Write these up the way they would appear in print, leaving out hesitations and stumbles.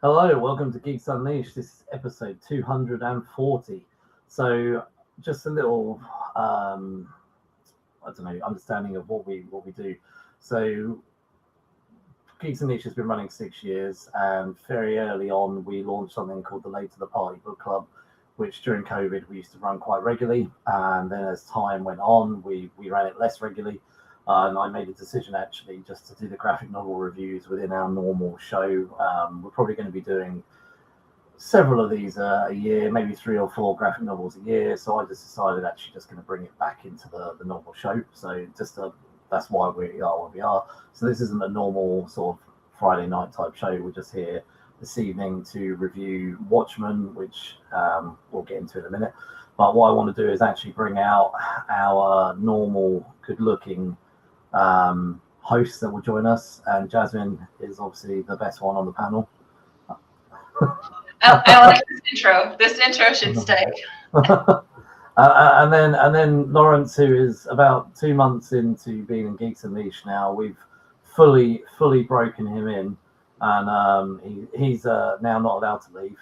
Hello, welcome to Geeks Unleashed. This is episode 240. So, just a little, I don't know, understanding of what we do. So, Geeks Unleashed has been running 6 years, and very early on, we launched something called the Late to the Party Book Club, which during COVID we used to run quite regularly. And then as time went on, we ran it less regularly. And I made a decision actually just to do the graphic novel reviews within our normal show. We're probably going to be doing several of these a year, maybe 3 or 4 graphic novels a year. So I just decided actually just going to bring it back into the normal show. So that's why we are where we are. So this isn't a normal sort of Friday night type show. We're just here this evening to review Watchmen, which we'll get into in a minute. But what I want to do is actually bring out our normal, good-looking hosts that will join us, and Jasmin is obviously the best one on the panel. I like this intro. This intro should stay. and then Laurence, who is about 2 months into being in Geeks Unleashed now. We've fully broken him in, and he's now not allowed to leave.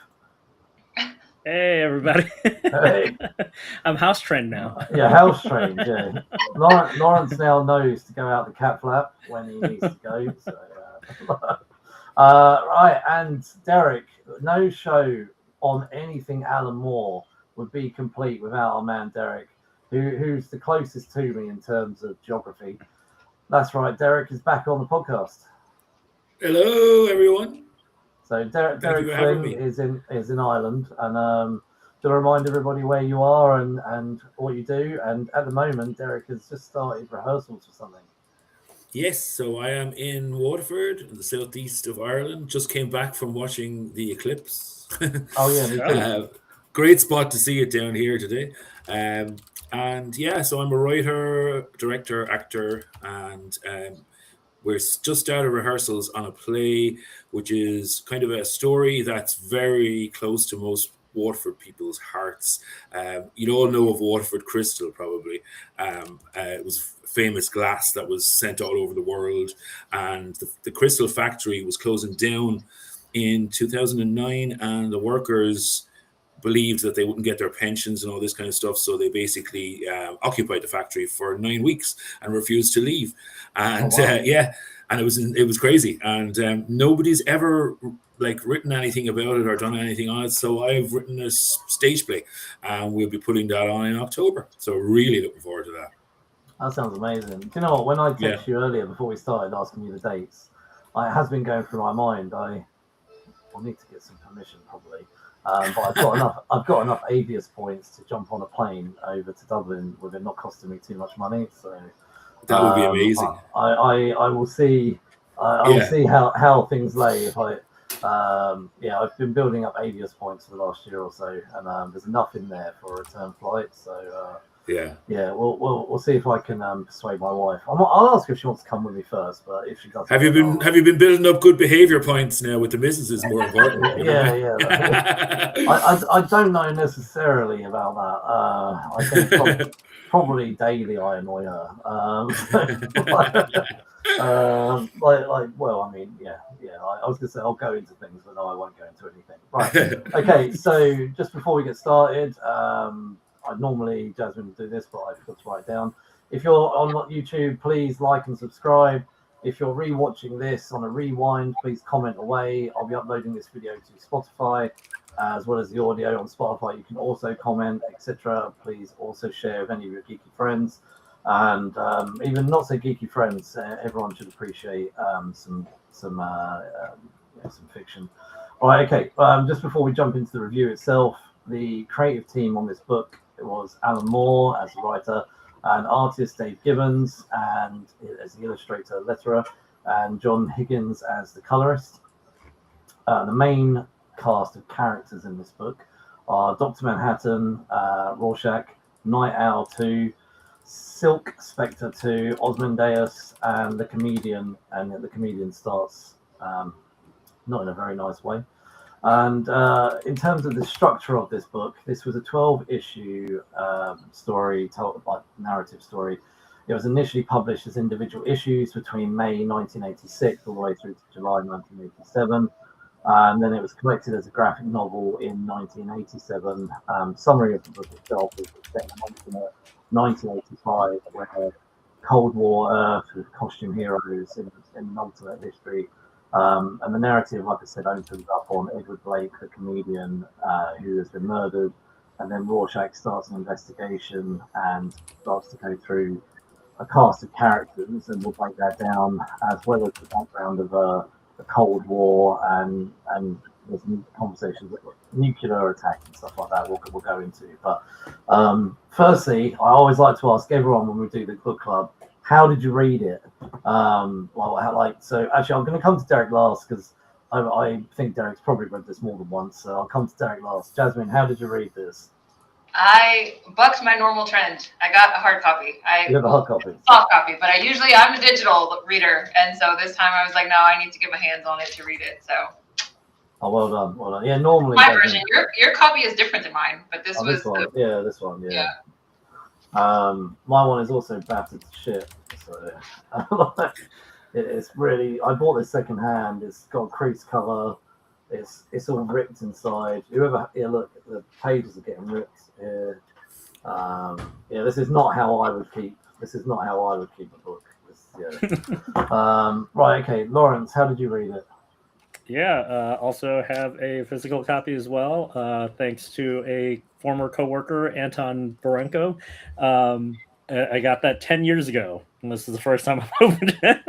Hey, everybody. Hey. I'm house trained now. Yeah, house trained, yeah. Laurence now knows to go out the cat flap when he needs to go. So, right, and Derek, no show on anything Alan Moore would be complete without our man Derek, who's the closest to me in terms of geography. That's right, Derek is back on the podcast. Hello, everyone. So Derek Flynn is in Ireland, and to remind everybody where you are and what you do. And at the moment, Derek has just started rehearsals for something. Yes, so I am in Waterford, in the southeast of Ireland. Just came back from watching the eclipse. Oh yeah, me too. Great spot to see it down here today. And yeah, so I'm a writer, director, actor, and we're just out of rehearsals on a play, which is kind of a story that's very close to most Waterford people's hearts. You'd all know of Waterford Crystal, probably. It was famous glass that was sent all over the world, and the crystal factory was closing down in 2009, and the workers believed that they wouldn't get their pensions and all this kind of stuff, so they basically occupied the factory for 9 weeks and refused to leave. And and it was crazy, and nobody's ever written anything about it or done anything on it. So I've written a stage play, and we'll be putting that on in October. So really looking forward to that. That sounds amazing. Do you know what? When I texted you earlier before we started asking you the dates, it has been going through my mind. I'll need to get some permission probably. But I've got enough Avius points to jump on a plane over to Dublin with it not costing me too much money. So that would be amazing. I will see. I will see how things lay. If I've been building up Avius points for the last year or so, and there's enough in there for a return flight. So we'll see if I can persuade my wife. I'll ask her if she wants to come with me first, but if she doesn't, have you been building up good behavior points now with the missus? Is more important. I don't know necessarily about that. I think probably daily I annoy her. Well, I mean, I was gonna say I'll go into things, but no, I won't go into anything. Right. Okay. So just before we get started, I normally, Jasmin, would do this, but I forgot to write it down. If you're on YouTube, please like and subscribe. If you're rewatching this on a rewind, please comment away. I'll be uploading this video to Spotify, as well as the audio on Spotify. You can also comment, etc. Please also share with any of your geeky friends, and even not so geeky friends. Everyone should appreciate some fiction. All right, okay. Just before we jump into the review itself, the creative team on this book was Alan Moore as the writer, and artist Dave Gibons, and as the illustrator, letterer, and John Higgins as the colorist. The main cast of characters in this book are Dr. Manhattan, Rorschach, Night Owl 2, Silk Spectre 2, Osmondeus, and the comedian. And the comedian starts not in a very nice way. And in terms of the structure of this book, this was a 12-issue story, narrative story. It was initially published as individual issues between May 1986 all the way through to July 1987. And then it was collected as a graphic novel in 1987. Summary of the book itself is set in 1985, where Cold War Earth with costume heroes in an alternate history. And the narrative, like I said, opens up on Edward Blake, the comedian who has been murdered. And then Rorschach starts an investigation and starts to go through a cast of characters, and we'll break that down, as well as the background of the Cold War and there's conversations with nuclear attack and stuff like that we'll go into. But firstly, I always like to ask everyone when we do the book club, how did you read it? So actually, I'm going to come to Derek last, because I think Derek's probably read this more than once, so I'll come to Derek last. Jasmine, how did you read this? I bucked my normal trend. I got a hard copy. You have a hard copy? Soft copy, but I'm a digital reader, and so this time I was like, no, I need to get my hands on it to read it. So. Oh, well done, well done. Yeah, normally my version. Your copy is different than mine, but this was. This one. Yeah, this one. Yeah. My one is also battered to shit. So it's really. I bought this second hand. It's got crease cover. It's all ripped inside. Look, the pages are getting ripped here. This is not how I would keep. A book. Right. Okay, Laurence, how did you read it? Yeah, also have a physical copy as well, thanks to a former coworker, Anton Borenko. I got that 10 years ago, and this is the first time I've opened it.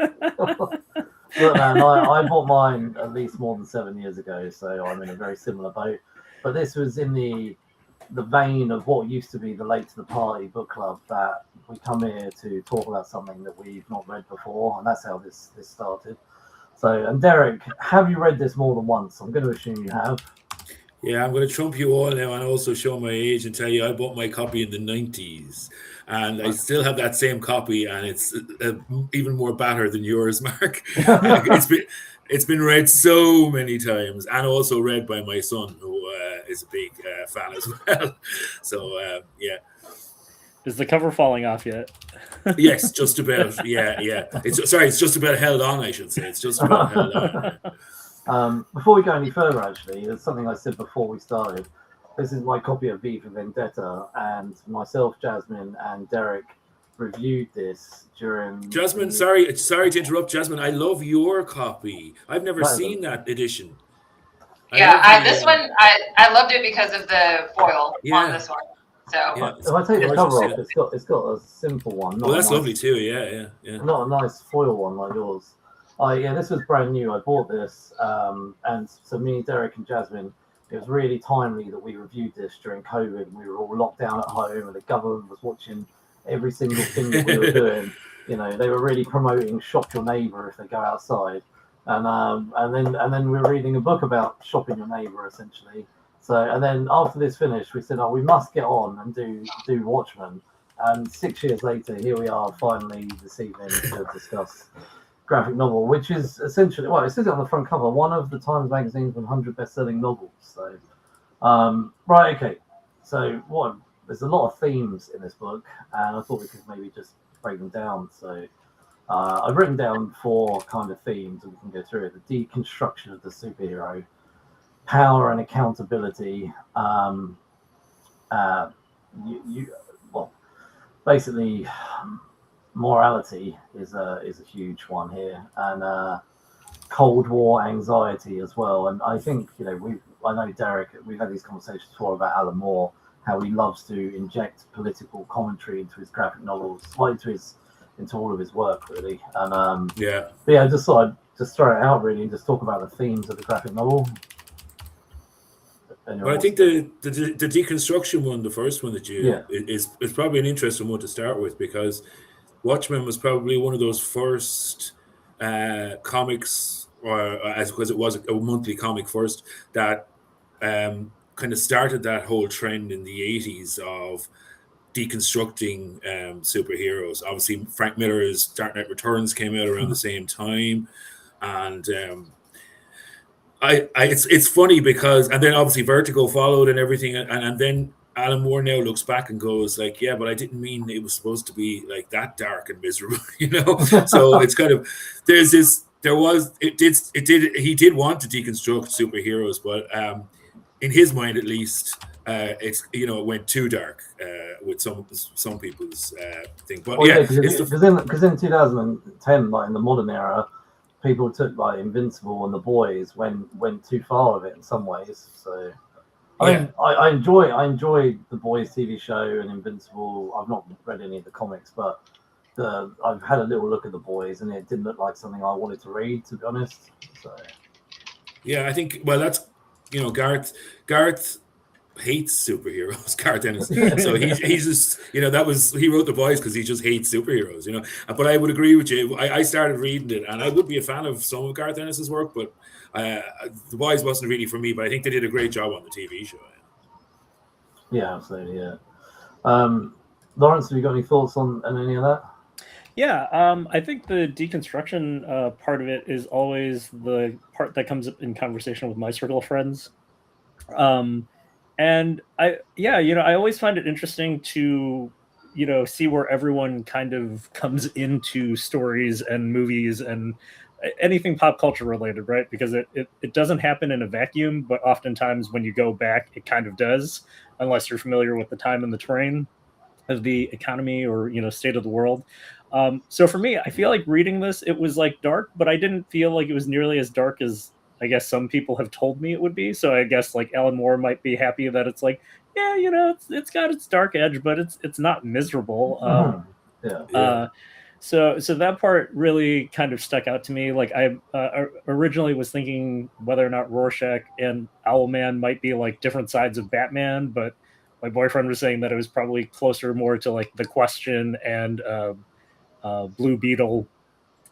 Look, man, I bought mine at least more than 7 years ago, so I'm in a very similar boat. But this was in the vein of what used to be the Late to the Party book club, that we come here to talk about something that we've not read before, and that's how this started. So, and Derek, have you read this more than once? I'm going to assume you have. Yeah, I'm going to trump you all now and also show my age and tell you I bought my copy in the 90s. And I still have that same copy, and it's even more battered than yours, Mark. It's been read so many times, and also read by my son, who is a big fan as well. So, yeah. Is the cover falling off yet? Yes, just about. Yeah. It's just about held on, I should say. It's just about held on. Before we go any further, actually, there's something I said before we started. This is my copy of V for Vendetta, and myself, Jasmine, and Derek reviewed this during. Jasmine, sorry to interrupt, Jasmine. I love your copy. I've never seen that edition. This one I loved it because of the foil on this one. So if I take the cover off, it's got a simple one. Well, that's lovely too. Yeah. Not a nice foil one like yours. This was brand new. I bought this, and so me, Derek, and Jasmine. It was really timely that we reviewed this during COVID. We were all locked down at home, and the government was watching every single thing that we were doing. You know, they were really promoting shop your neighbour if they go outside, and then we were reading a book about shopping your neighbour essentially. So, and then after this finished, we said, we must get on and do Watchmen. And 6 years later, here we are finally this evening to discuss graphic novel, which is essentially, it says it on the front cover, one of the Times Magazine's 100 best-selling novels. So, right, okay. So, there's a lot of themes in this book, and I thought we could maybe just break them down. So, I've written down 4 kind of themes, and we can go through it. The deconstruction of the superhero, power and accountability, basically morality is a huge one here, and Cold War anxiety as well. And I think I know Derek, we've had these conversations before about Alan Moore, how he loves to inject political commentary into his graphic novels, into all of his work really. And just thought I'd just throw it out really and just talk about the themes of the graphic novel. Well, I think the deconstruction one, the first one that you is probably an interesting one to start with, because Watchmen was probably one of those first comics, because it was a monthly comic first, that kind of started that whole trend in the 80s of deconstructing superheroes. Obviously, Frank Miller's Dark Knight Returns came out around the same time, and it's funny because, and then obviously Vertigo followed and everything, and then Alan Moore now looks back and goes like, yeah, but I didn't mean it was supposed to be like that dark and miserable, So it's kind of, there's he did want to deconstruct superheroes, but in his mind at least, it went too dark with some people's thing. But because in 2010, like in the modern era, people took like Invincible and The Boys went too far with it in some ways. So I mean, I enjoy The Boys TV show and Invincible. I've not read any of the comics, but I've had a little look at The Boys, and it didn't look like something I wanted to read, to be honest. So yeah, I think that's Garth hates superheroes. Garth Ennis. So he's just he wrote The Boys because he just hates superheroes. But I would agree with you. I started reading it, and I would be a fan of some of Garth Ennis's work, but The Boys wasn't really for me. But I think they did a great job on the TV show. Yeah, absolutely. Yeah. Laurence, have you got any thoughts on any of that? Yeah, I think the deconstruction part of it is always the part that comes up in conversation with my circle of friends. And I always find it interesting to, see where everyone kind of comes into stories and movies and anything pop culture related, right? Because it doesn't happen in a vacuum, but oftentimes when you go back, it kind of does, unless you're familiar with the time and the terrain of the economy or, state of the world. So for me, I feel like reading this, it was like dark, but I didn't feel like it was nearly as dark as I guess some people have told me it would be. So I guess like Alan Moore might be happy that it's like, yeah, it's got its dark edge, but it's not miserable. So that part really kind of stuck out to me. Like I originally was thinking whether or not Rorschach and Owlman might be like different sides of Batman, but my boyfriend was saying that it was probably closer more to like The Question and Blue Beetle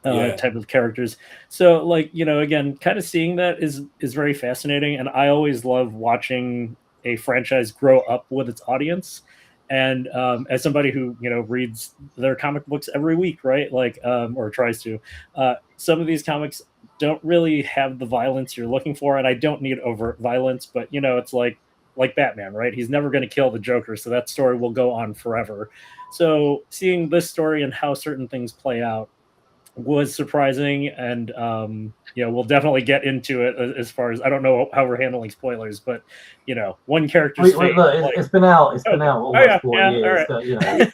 type of characters. So like, again, kind of seeing that is very fascinating. And I always love watching a franchise grow up with its audience. And as somebody who, reads their comic books every week, right? Like, or tries to, some of these comics don't really have the violence you're looking for. And I don't need overt violence, but it's like Batman, right? He's never going to kill the Joker. So that story will go on forever. So seeing this story and how certain things play out was surprising, and we'll definitely get into it as far as I don't know how we're handling spoilers, but one character's fate. Look, it's been out almost 4 years. Right.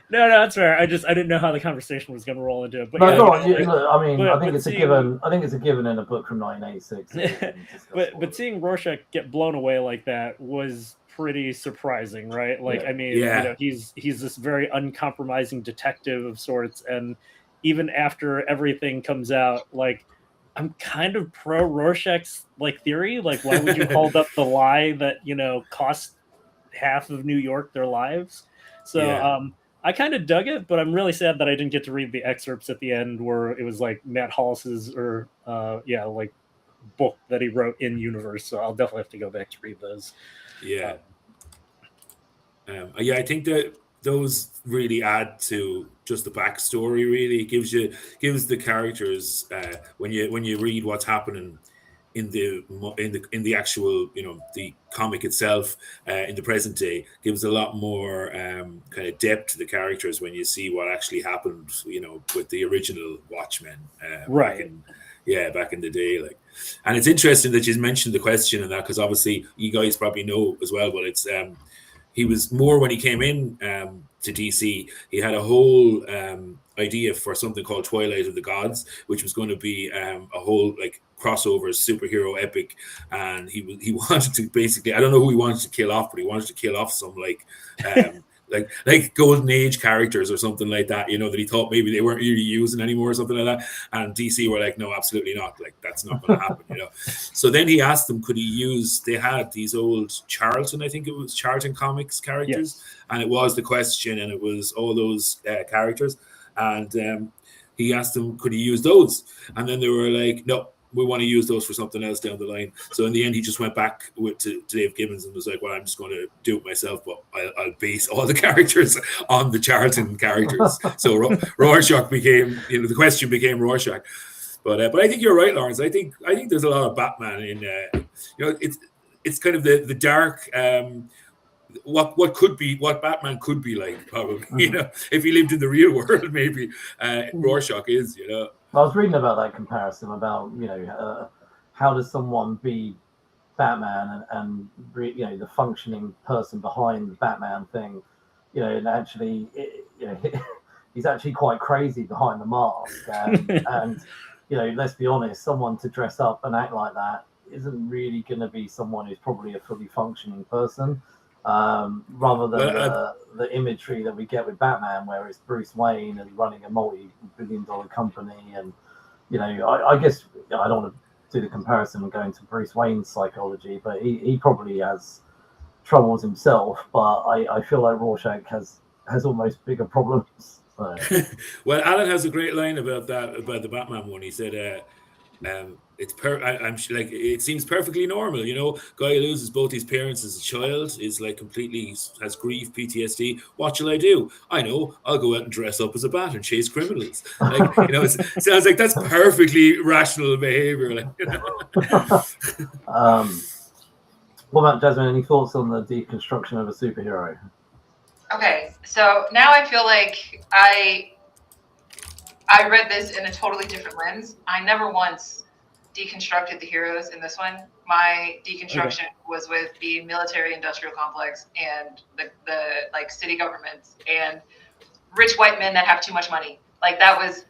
No, that's fair. I didn't know how the conversation was going to roll into it. But I think it's a given. I think it's a given in a book from 1986. but seeing Rorschach get blown away like that was pretty surprising, right? Like, he's this very uncompromising detective of sorts, and even after everything comes out, like, I'm kind of pro Rorschach's like theory. Like, why would you hold up the lie that cost half of New York their lives? So I kind of dug it, but I'm really sad that I didn't get to read the excerpts at the end where it was like Matt Hollis's like book that he wrote in universe. So I'll definitely have to go back to read those. I think that those really add to just the backstory. Really, it gives the characters when you read what's happening in the actual the comic itself in the present day, gives a lot more kind of depth to the characters when you see what actually happened with the original Watchmen right. Back in the day, like. And it's interesting that you mentioned The Question and that, because obviously you guys probably know as well, but it's he was more when he came in to DC, he had a whole idea for something called Twilight of the Gods, which was going to be a whole like crossover superhero epic, and he wanted to basically, I don't know who he wanted to kill off, but he wanted to kill off some like golden age characters or something like that, that he thought maybe they weren't really using anymore or something like that. And DC were like, no, absolutely not. Like, that's not going to happen, So then he asked them, could he use, they had these old Charlton, I think it was Charlton Comics characters. Yes. And it was The Question, and it was all those characters. And he asked them, could he use those? And then they were like, no, we want to use those for something else down the line. So in the end, he just went back to Dave Gibbons and was like, well, I'm just going to do it myself, but I'll base all the characters on the Charlton characters. So Rorschach became, The Question became Rorschach. But I think you're right, Laurence. I think there's a lot of Batman in, it's kind of the dark, what Batman could be like, probably, if he lived in the real world, maybe Rorschach is, I was reading about that comparison about, how does someone be Batman and the functioning person behind the Batman thing, and actually, he's actually quite crazy behind the mask, and let's be honest, someone to dress up and act like that isn't really going to be someone who's probably a fully functioning person, rather than the imagery that we get with Batman, where it's Bruce Wayne and running a multi-billion-dollar company, and I guess I don't want to do the comparison and go into Bruce Wayne's psychology, but he probably has troubles himself, but I feel like Rorschach has almost bigger problems. So. Well, Alan has a great line about the Batman one. He said, it seems perfectly normal, guy who loses both his parents as a child, is like completely has grief, PTSD. What shall I do? I know, I'll go out and dress up as a bat and chase criminals. It sounds like that's perfectly rational behavior. What about Jasmine? Any thoughts on the deconstruction of a superhero? Okay, so now I feel like I read this in a totally different lens. I never once deconstructed the heroes in this one. My deconstruction was with the military-industrial complex and the like city governments and rich white men that have too much money. Like that was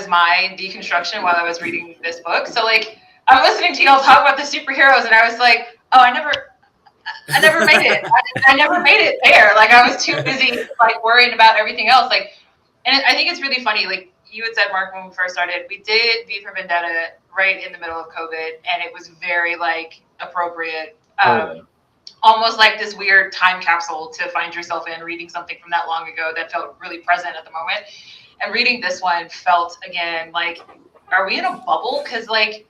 my deconstruction while I was reading this book. So like I'm listening to y'all talk about the superheroes, and I was like, oh, I never made it. I never made it there. Like I was too busy like worrying about everything else. Like, and I think it's really funny. Like you had said, Mark, when we first started, we did V for Vendetta right in the middle of COVID, and it was very like appropriate. Almost like this weird time capsule to find yourself in, reading something from that long ago that felt really present at the moment. And reading this one felt again like, are we in a bubble? Because like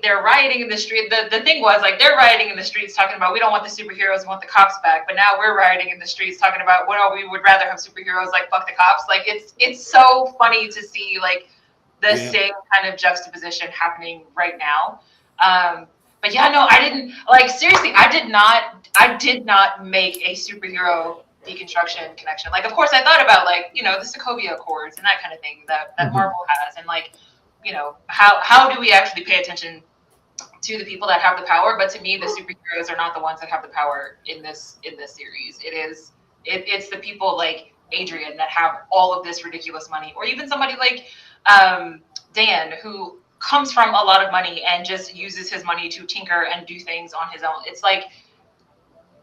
they're rioting in the street. The thing was like they're rioting in the streets talking about we don't want the superheroes, we want the cops back. But now we're rioting in the streets talking about we would rather have superheroes, like fuck the cops. Like it's so funny to see like the same kind of juxtaposition happening right now. But yeah, no, I didn't like seriously. I did not make a superhero deconstruction connection. Like, of course, I thought about like the Sokovia Accords and that kind of thing that Marvel has, and like how do we actually pay attention to the people that have the power? But to me, the superheroes are not the ones that have the power in this series. It's the people like Adrian that have all of this ridiculous money, or even somebody like Dan, who comes from a lot of money and just uses his money to tinker and do things on his own. It's like,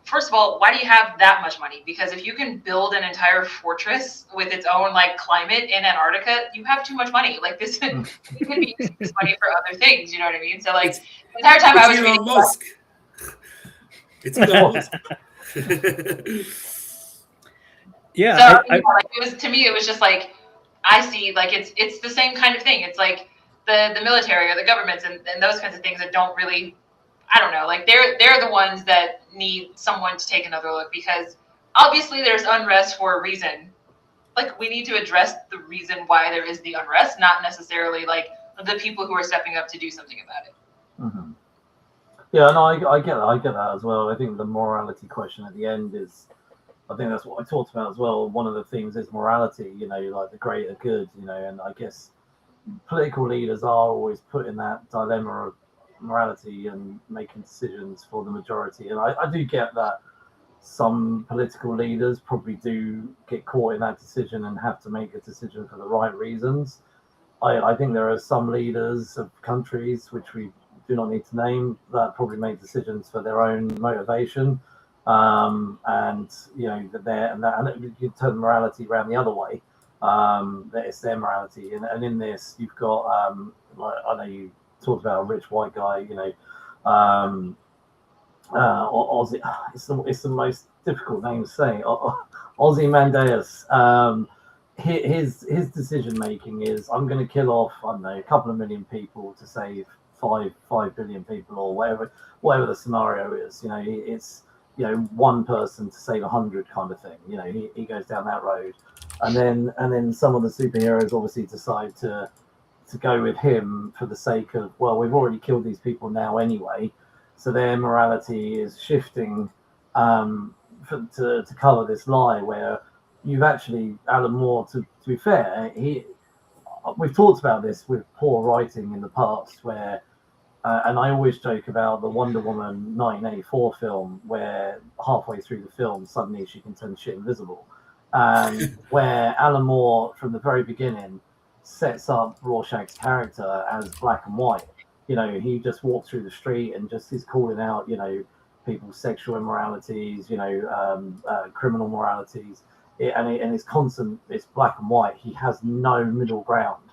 first of all, why do you have that much money? Because if you can build an entire fortress with its own like climate in Antarctica, you have too much money. Like this, you can be using this money for other things. You know what I mean? So like the entire time I was reading Musk. It's Elon Musk. Yeah. So it was, to me, it was just like, I see like it's the same kind of thing. It's like the military or the governments and those kinds of things that don't really, I don't know, like they're the ones that need someone to take another look, because obviously there's unrest for a reason. Like we need to address the reason why there is the unrest, not necessarily like the people who are stepping up to do something about it. Mm-hmm. Yeah, no, I get that as well. I think the morality question at the end is, I think that's what I talked about as well. One of the themes is morality, like the greater good, and I guess political leaders are always put in that dilemma of morality and making decisions for the majority. And I do get that some political leaders probably do get caught in that decision and have to make a decision for the right reasons. I think there are some leaders of countries, which we do not need to name, that probably make decisions for their own motivation. And you turn morality around the other way. That it's their morality, and in this you've got like I know you talked about a rich white guy, Ozzy. It's the most difficult name to say. Ozymandias. His decision making is, I'm going to kill off, I don't know, a couple of million people to save 5 billion people, or whatever the scenario is. It's one person to save 100 kind of thing. He goes down that road, and then some of the superheroes obviously decide to go with him for the sake of, well, we've already killed these people now anyway, so their morality is shifting to colour this lie where you've actually, Alan Moore, to be fair, we've talked about this with poor writing in the past where, and I always joke about the Wonder Woman 1984 film where halfway through the film, suddenly she can turn shit invisible. Where Alan Moore, from the very beginning, sets up Rorschach's character as black and white. You know, he just walks through the street and just is calling out, you know, people's sexual immoralities, you know, criminal moralities. And it's constant, it's black and white. He has no middle ground.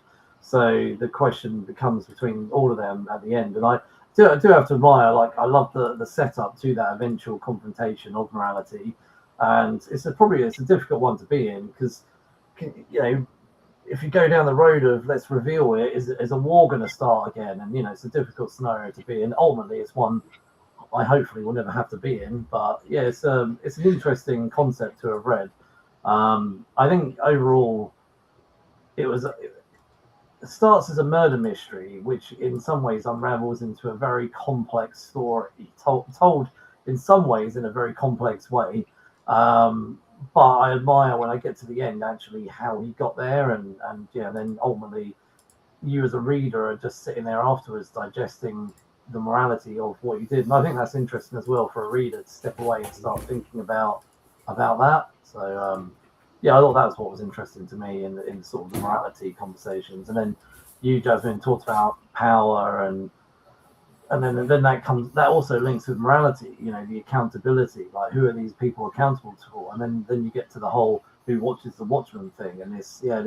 So the question becomes between all of them at the end. And I do have to admire, like, I love the setup to that eventual confrontation of morality. And it's a difficult one to be in because, you know, if you go down the road of let's reveal it, is a war going to start again? And, you know, it's a difficult scenario to be in. Ultimately, it's one I hopefully will never have to be in. But yeah, it's an interesting concept to have read. I think overall, it starts as a murder mystery, which in some ways unravels into a very complex story, told in some ways in a very complex way. But I admire when I get to the end actually how he got there, and yeah, then ultimately you as a reader are just sitting there afterwards digesting the morality of what you did. And I think that's interesting as well for a reader to step away and start thinking about that. So yeah, I thought that's what was interesting to me in sort of the morality conversations. And then you, Jasmine, talked about power and then that also links with morality, you know, the accountability, like who are these people accountable to, and then you get to the whole who watches the Watchmen thing, and this, yeah,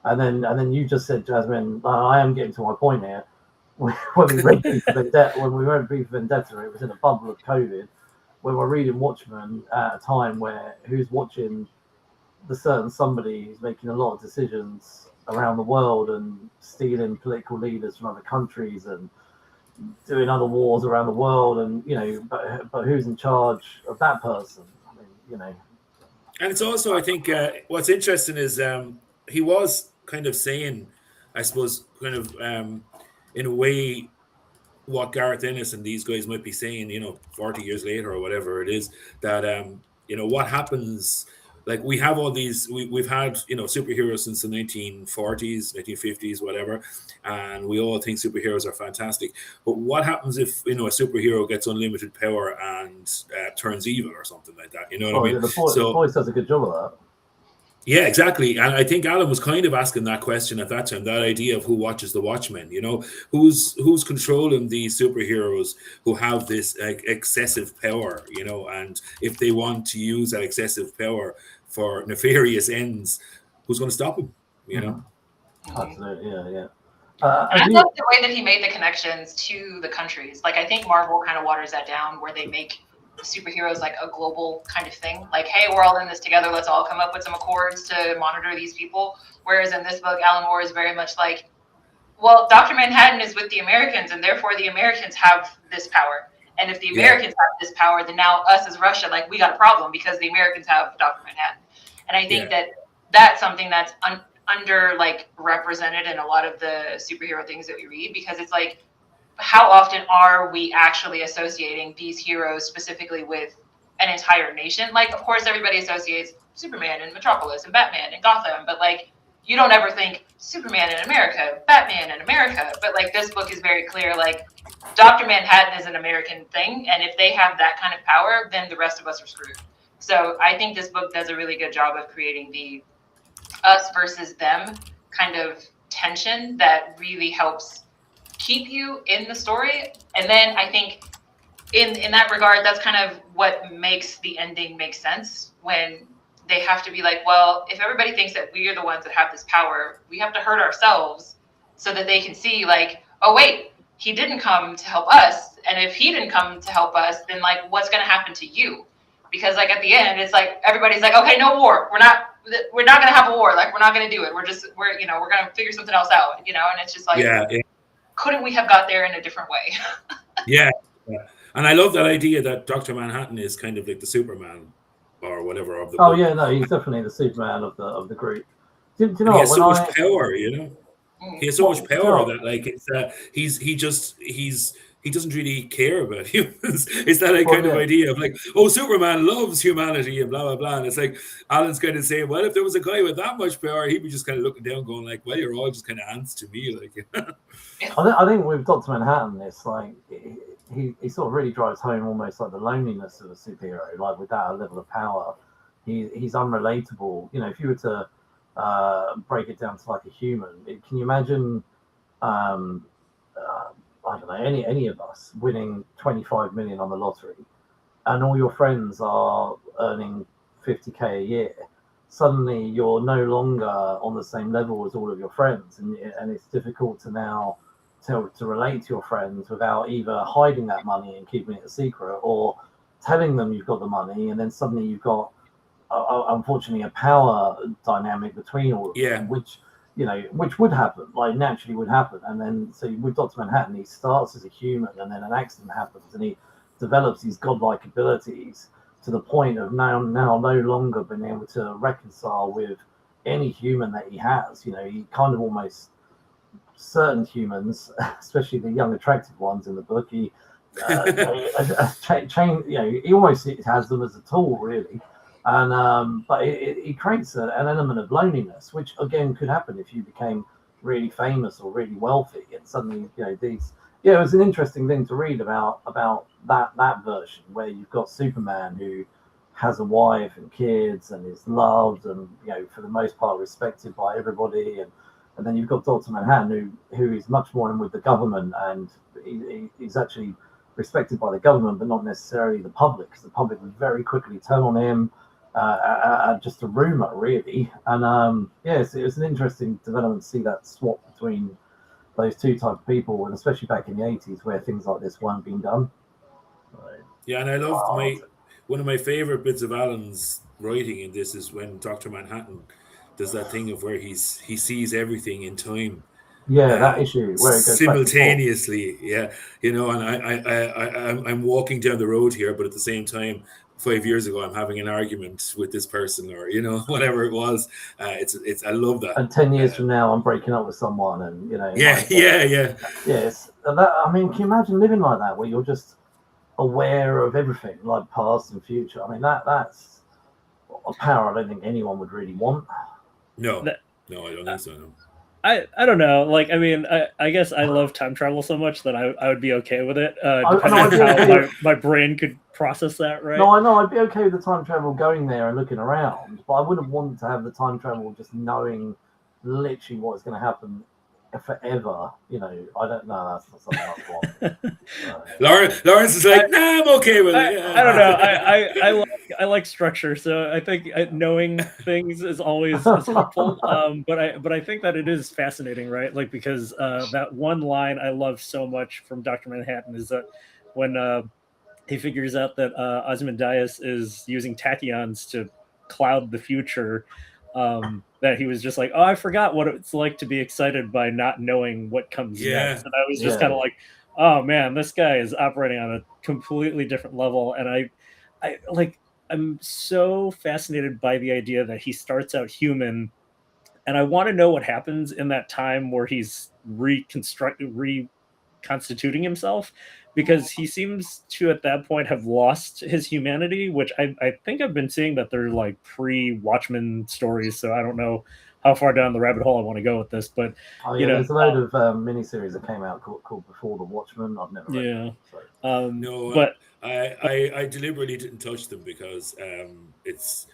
and then you just said, Jasmine, I am getting to my point here. When we read V for Vendetta, it was in a bubble of COVID, when we're reading Watchmen at a time where who's watching the certain somebody who's making a lot of decisions around the world and stealing political leaders from other countries and doing other wars around the world, and you know, but who's in charge of that person? I mean, you know. And it's also, I think, what's interesting is he was kind of saying, I suppose, kind of in a way, what Gareth Ennis and these guys might be saying, you know, 40 years later or whatever it is, that you know, what happens. Like we have all these, we've had, you know, superheroes since the 1940s, 1950s, whatever, and we all think superheroes are fantastic. But what happens if, you know, a superhero gets unlimited power and turns evil or something like that? You know what I mean? Yeah, the voice does a good job of that. Yeah, exactly. And I think Alan was kind of asking that question at that time, that idea of who watches the Watchmen, you know, who's controlling these superheroes who have this excessive power, you know, and if they want to use that excessive power for nefarious ends, who's going to stop them, you know? Absolutely, yeah. I love the way that he made the connections to the countries. Like, I think Marvel kind of waters that down where they make superheroes like a global kind of thing, like, hey, we're all in this together, let's all come up with some accords to monitor these people. Whereas in this book, Alan Moore is very much like, well, Dr. Manhattan is with the Americans, and therefore the Americans have this power, and if the Americans have this power, then now us as Russia, like, we got a problem because the Americans have Dr. Manhattan. And I think that that's something that's under like represented in a lot of the superhero things that we read, because it's like, how often are we actually associating these heroes specifically with an entire nation? Like, of course, everybody associates Superman and Metropolis and Batman and Gotham, but like, you don't ever think Superman in America, Batman in America. But like, this book is very clear, like, Dr. Manhattan is an American thing, and if they have that kind of power, then the rest of us are screwed. So I think this book does a really good job of creating the us versus them kind of tension that really helps keep you in the story. And then I think in that regard, that's kind of what makes the ending make sense, when they have to be like, well, if everybody thinks that we are the ones that have this power, we have to hurt ourselves so that they can see like, oh wait, he didn't come to help us, and if he didn't come to help us, then like, what's going to happen to you? Because like at the end, it's like everybody's like, okay, no war, we're not going to have a war, like we're not going to do it, we're going to figure something else out, you know. And it's just like, couldn't we have got there in a different way? Yeah. And I love that idea that Dr. Manhattan is kind of like the Superman or whatever of the book. Yeah, no, he's definitely the Superman of the group. Do you know he has so much power, you know? He has so much power that like it's he doesn't really care about humans. It's that Well, kind of yeah. idea of like, oh, Superman loves humanity and blah blah blah. And it's like Alan's kind of saying, well, if there was a guy with that much power, he'd be just kind of looking down, going like, well, you're all just kind of ants to me, like. I think with Dr. Manhattan, it's like he sort of really drives home almost like the loneliness of a superhero. Like with that level of power, he's unrelatable. You know, if you were to break it down to like a human, can you imagine? I don't know, any of us winning 25 million on the lottery, and all your friends are earning 50k a year. Suddenly, you're no longer on the same level as all of your friends, and it's difficult to now to relate to your friends without either hiding that money and keeping it a secret, or telling them you've got the money, and then suddenly you've got, unfortunately, a power dynamic between all of them, which would happen, like naturally would happen. And then, so with Dr. Manhattan, he starts as a human, and then an accident happens, and he develops these godlike abilities to the point of now no longer being able to reconcile with any human that he has. You know, he kind of almost, certain humans, especially the young, attractive ones in the book, he he almost has them as a tool, really. And but it creates an element of loneliness, which again could happen if you became really famous or really wealthy, and suddenly it was an interesting thing to read about that version where you've got Superman who has a wife and kids and is loved and for the most part respected by everybody, and then you've got Dr. Manhattan who is much more in with the government, and he's actually respected by the government but not necessarily the public, because the public would very quickly turn on him. Just a rumor, really. And it was an interesting development to see that swap between those two types of people, and especially back in the 80s where things like this weren't being done. Yeah, and I loved one of my favorite bits of Alan's writing in this is when Dr. Manhattan does that thing of where he sees everything in time. Yeah, that issue where it goes simultaneously. Yeah, and I'm walking down the road here, but at the same time, 5 years ago, I'm having an argument with this person, or whatever it was. It's I love that. And 10 years from now, I'm breaking up with someone, and Yes. I mean, can you imagine living like that, where you're just aware of everything, like past and future? I mean, that's a power I don't think anyone would really want. No, I don't think so. No. I don't know. Like, I mean, I guess I love time travel so much that I would be okay with it, depending on how my brain could process that, right? No, I know. I'd be okay with the time travel going there and looking around, but I wouldn't want to have the time travel just knowing literally what's going to happen forever. I don't know. That's not something I want. Laurence is like, nah, I'm okay with it. I don't know. I like structure, so I think knowing things is always helpful. But I think that it is fascinating, right? Like, because that one line I love so much from Dr. Manhattan is that when he figures out that Ozymandias is using tachyons to cloud the future, that he was just like, oh, I forgot what it's like to be excited by not knowing what comes next. And I was just kind of like, oh man, this guy is operating on a completely different level. And I'm so fascinated by the idea that he starts out human, and I want to know what happens in that time where he's reconstituting himself, because he seems to at that point have lost his humanity, which I think I've been seeing that they're like pre-Watchmen stories, so I don't know how far down the rabbit hole I want to go with this, but there's a load of miniseries that came out called Before the Watchmen. I've never read them, so. No, but I deliberately didn't touch them because it's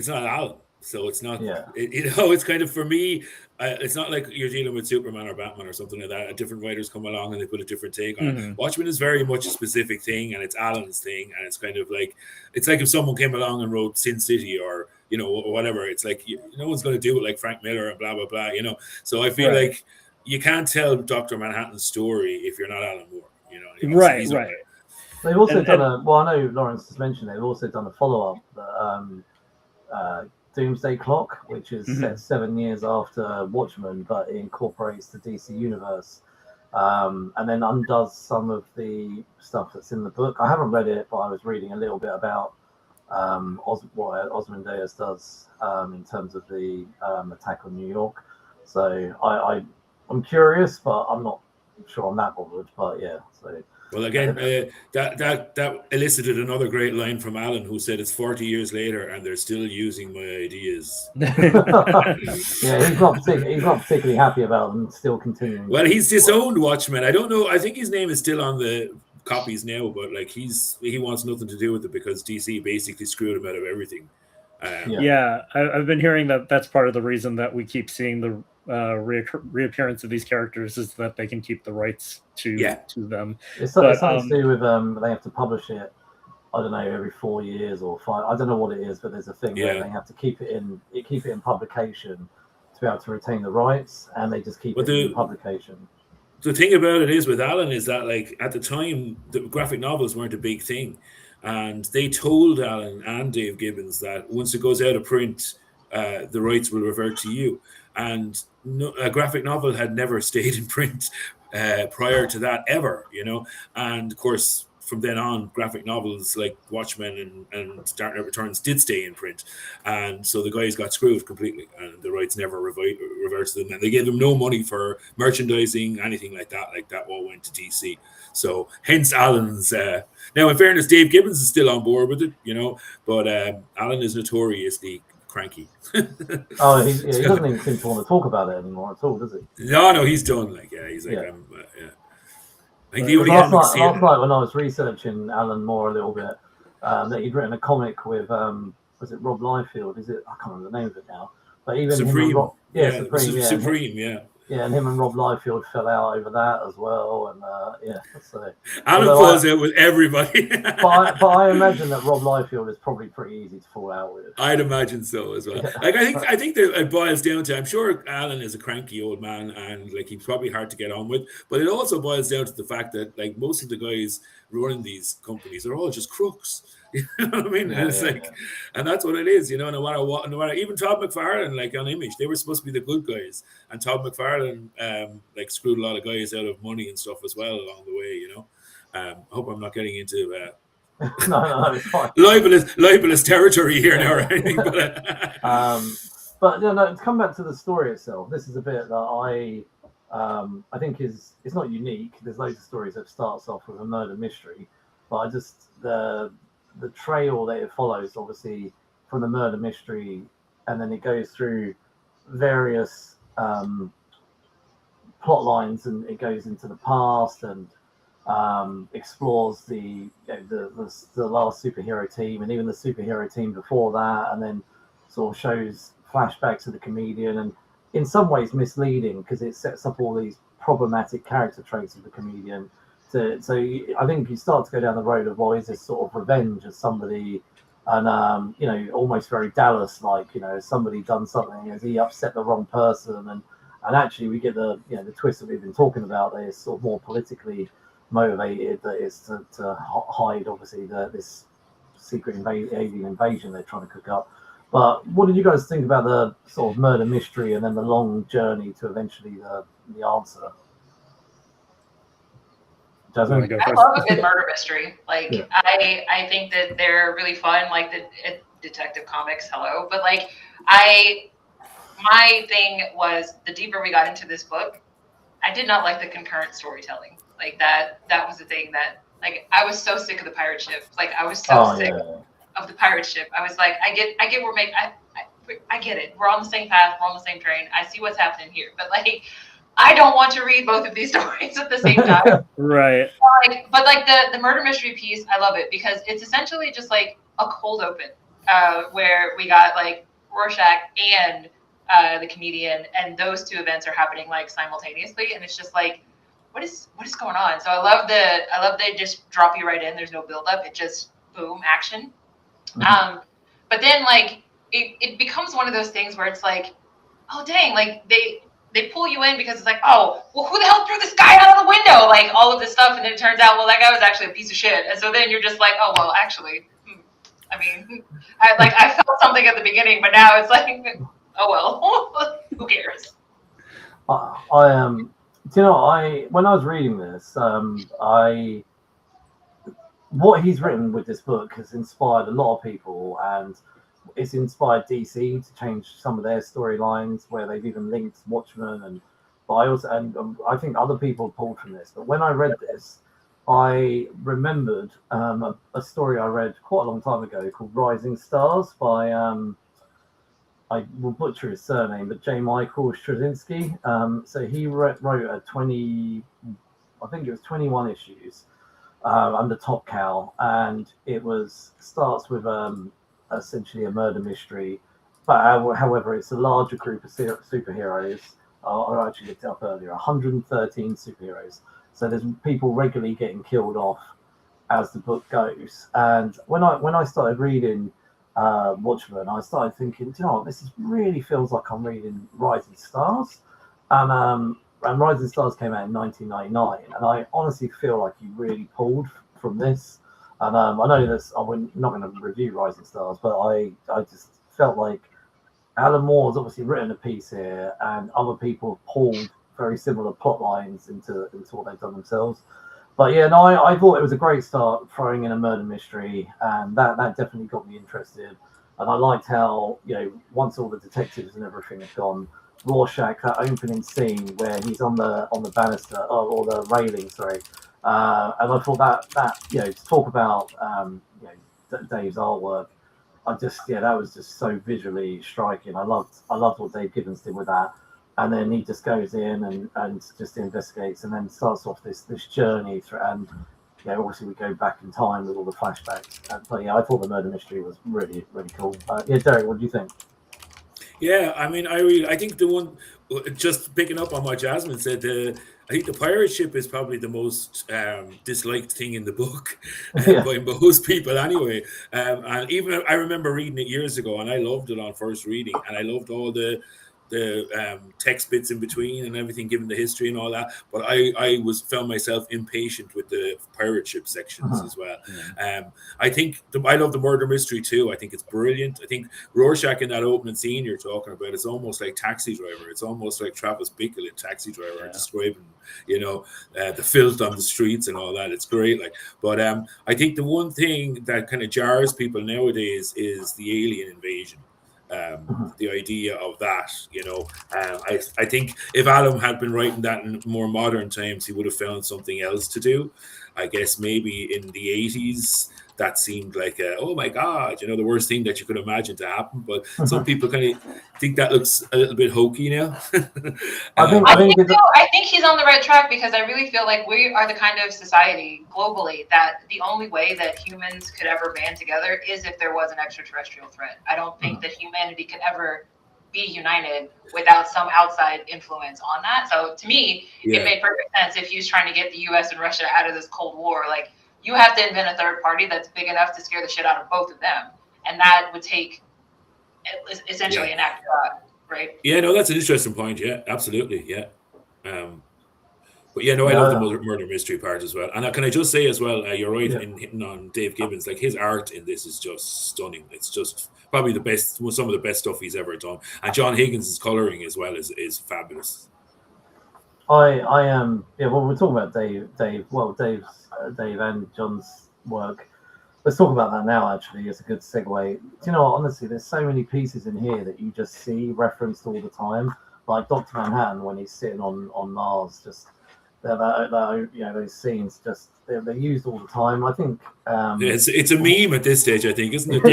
not out. So it's not, it's kind of, for me, it's not like you're dealing with Superman or Batman or something like that. Different writers come along and they put a different take on it. Watchmen is very much a specific thing, and it's Alan's thing, and it's kind of like, it's like if someone came along and wrote Sin City or, or whatever, it's like, no one's going to do it like Frank Miller and blah, blah, blah, So I feel like you can't tell Dr. Manhattan's story if you're not Alan Moore, Right. They've also done I know Laurence has mentioned they've also done a follow-up, Doomsday Clock, which is set 7 years after Watchmen, but it incorporates the DC universe, and then undoes some of the stuff that's in the book. I haven't read it, but I was reading a little bit about what Ozymandias does in terms of the attack on New York. So I'm curious, but I'm not sure I'm that bothered. But yeah, so Well, again, that elicited another great line from Alan, who said it's 40 years later and they're still using my ideas. Yeah, he's not particularly happy about them still continuing. Well, he's disowned Watchmen. I don't know. I think his name is still on the copies now, but like he wants nothing to do with it because DC basically screwed him out of everything. Yeah, I've been hearing that that's part of the reason that we keep seeing the reappearance of these characters is that they can keep the rights to them. It's something to do with they have to publish it. I don't know, every 4 years or 5. I don't know what it is, but there's a thing where they have to keep it in publication to be able to retain the rights, and they just keep it in publication. The thing about it is with Alan is that, like, at the time, the graphic novels weren't a big thing. And they told Alan and Dave Gibbons that once it goes out of print, the rights will revert to you. And a graphic novel had never stayed in print prior to that ever, you know. And of course, from then on, graphic novels like Watchmen and Dark Knight Returns did stay in print. And so the guys got screwed completely, and the rights never reverted to them. And they gave them no money for merchandising, anything like that. Like, that all went to DC. So hence Alan's... now, in fairness, Dave Gibbons is still on board with it, you know, but Alan is notoriously cranky. He doesn't even seem to want to talk about it anymore at all, does he? No, he's done. Like, he's like, I think last night when I was researching Alan Moore a little bit, that he'd written a comic with was it Rob Liefeld? I can't remember the name of it now. But even Supreme, Supreme, and him and Rob Liefeld fell out over that as well, and so Alan falls out with everybody. but I imagine that Rob Liefeld is probably pretty easy to fall out with. I'd imagine so as well. Like, I think that it boils down to, I'm sure Alan is a cranky old man and like he's probably hard to get on with, but it also boils down to the fact that like most of the guys running these companies are all just crooks. You know what I mean? And that's what it is, you know. No matter what, even Todd McFarlane, like on Image, they were supposed to be the good guys, and Todd McFarlane like screwed a lot of guys out of money and stuff as well along the way, you know. I hope I'm not getting into no, it's fine. libelous territory here now or anything. But to come back to the story itself, this is a bit that I think it's not unique. There's loads of stories that starts off with a murder mystery, but I just the trail that it follows, obviously, from the murder mystery, and then it goes through various plot lines, and it goes into the past and explores the last superhero team, and even the superhero team before that, and then sort of shows flashbacks to the comedian, and in some ways misleading because it sets up all these problematic character traits of the comedian. So I think you start to go down the road of, well, is this sort of revenge of somebody, and almost very Dallas-like, has somebody done something, has he upset the wrong person, and actually we get the twist that we've been talking about. That is sort of more politically motivated, that is to hide obviously this secret alien invasion they're trying to cook up. But what did you guys think about the sort of murder mystery and then the long journey to eventually the answer? Jasmine? I love a good murder mystery. Like, yeah. I think that they're really fun, like the detective comics. Hello, but like my thing was, the deeper we got into this book, I did not like the concurrent storytelling. Like that was the thing that, like, I was so sick of the pirate ship. Like, I was so sick of the pirate ship. I was like, I get I get it. We're on the same path. We're on the same train. I see what's happening here, but like, I don't want to read both of these stories at the same time. Right. But the murder mystery piece, I love it because it's essentially just like a cold open, where we got like Rorschach and the comedian, and those two events are happening like simultaneously, and it's just like, what is going on? So I love they just drop you right in. There's no build up. It just boom, action. Mm-hmm. But then like it becomes one of those things where it's like, oh dang, like they pull you in because it's like, oh, well, who the hell threw this guy out of the window? Like all of this stuff, and then it turns out, well, that guy was actually a piece of shit. And so then you're just like, oh well, actually, I mean, I felt something at the beginning, but now it's like, oh well, who cares? When I was reading this, what he's written with this book has inspired a lot of people, and it's inspired DC to change some of their storylines, where they've even linked Watchmen, and I think other people pulled from this. But when I read this, I remembered a story I read quite a long time ago called Rising Stars by I will butcher his surname, but J. Michael Straczynski. So he wrote a 21 issues under Top Cow, and it starts with essentially a murder mystery, but however, it's a larger group of superheroes. I actually looked it up earlier, 113 superheroes. So there's people regularly getting killed off as the book goes. And when I started reading Watchmen, I started thinking, do you know what, really feels like I'm reading Rising Stars. And Rising Stars came out in 1999, and I honestly feel like he really pulled from this. And I know this, I'm not going to review Rising Stars, but I just felt like Alan Moore's obviously written a piece here, and other people have pulled very similar plot lines into what they've done themselves. But yeah, no, I thought it was a great start throwing in a murder mystery, and that definitely got me interested. And I liked how, once all the detectives and everything had gone, Rorschach, that opening scene where he's on the banister or the railing, sorry. And I thought that to talk about Dave's artwork, that was just so visually striking. I loved what Dave Gibons did with that. And then he just goes in and just investigates, and then starts off this journey through. And obviously we go back in time with all the flashbacks. But yeah, I thought the murder mystery was really, really cool. Derek, what do you think? Yeah, I mean, I think the one, just picking up on what Jasmine said, I think the pirate ship is probably the most disliked thing in the book by most people anyway. And even I remember reading it years ago, and I loved it on first reading, and I loved all the text bits in between and everything, given the history and all that. But I found myself impatient with the pirate ship sections as well. I think I love the murder mystery too. I think it's brilliant. I think Rorschach in that opening scene you're talking about, it's almost like Taxi Driver. It's almost like Travis Bickle in Taxi Driver describing, the filth on the streets and all that. It's great. But I think the one thing that kind of jars people nowadays is the alien invasion. The idea of that, I think if Alan had been writing that in more modern times, he would have found something else to do. I guess maybe in the 80s, that seemed like oh my God, the worst thing that you could imagine to happen. But some people kind of think that looks a little bit hokey now. I think he's on the right track, because I really feel like we are the kind of society globally that the only way that humans could ever band together is if there was an extraterrestrial threat. I don't think that humanity could ever be united without some outside influence on that. So to me, it made perfect sense if he was trying to get the US and Russia out of this Cold War. Like, you have to invent a third party that's big enough to scare the shit out of both of them. And that would take essentially an act of God, right? Yeah, no, that's an interesting point. Yeah, absolutely. Yeah. But I love the murder mystery part as well. And can I just say as well, you're right in hitting on Dave Gibons. Like, his art in this is just stunning. It's just probably the best, some of the best stuff he's ever done. And John Higgins' coloring as well is fabulous. I am well, we're talking about Dave and John's work. Let's talk about that now. Actually, it's a good segue. Do you know what? Honestly, there's so many pieces in here that you just see referenced all the time, like Dr. Manhattan when he's sitting on Mars. Just those scenes, just they're used all the time. I think it's a meme at this stage, I think, isn't it?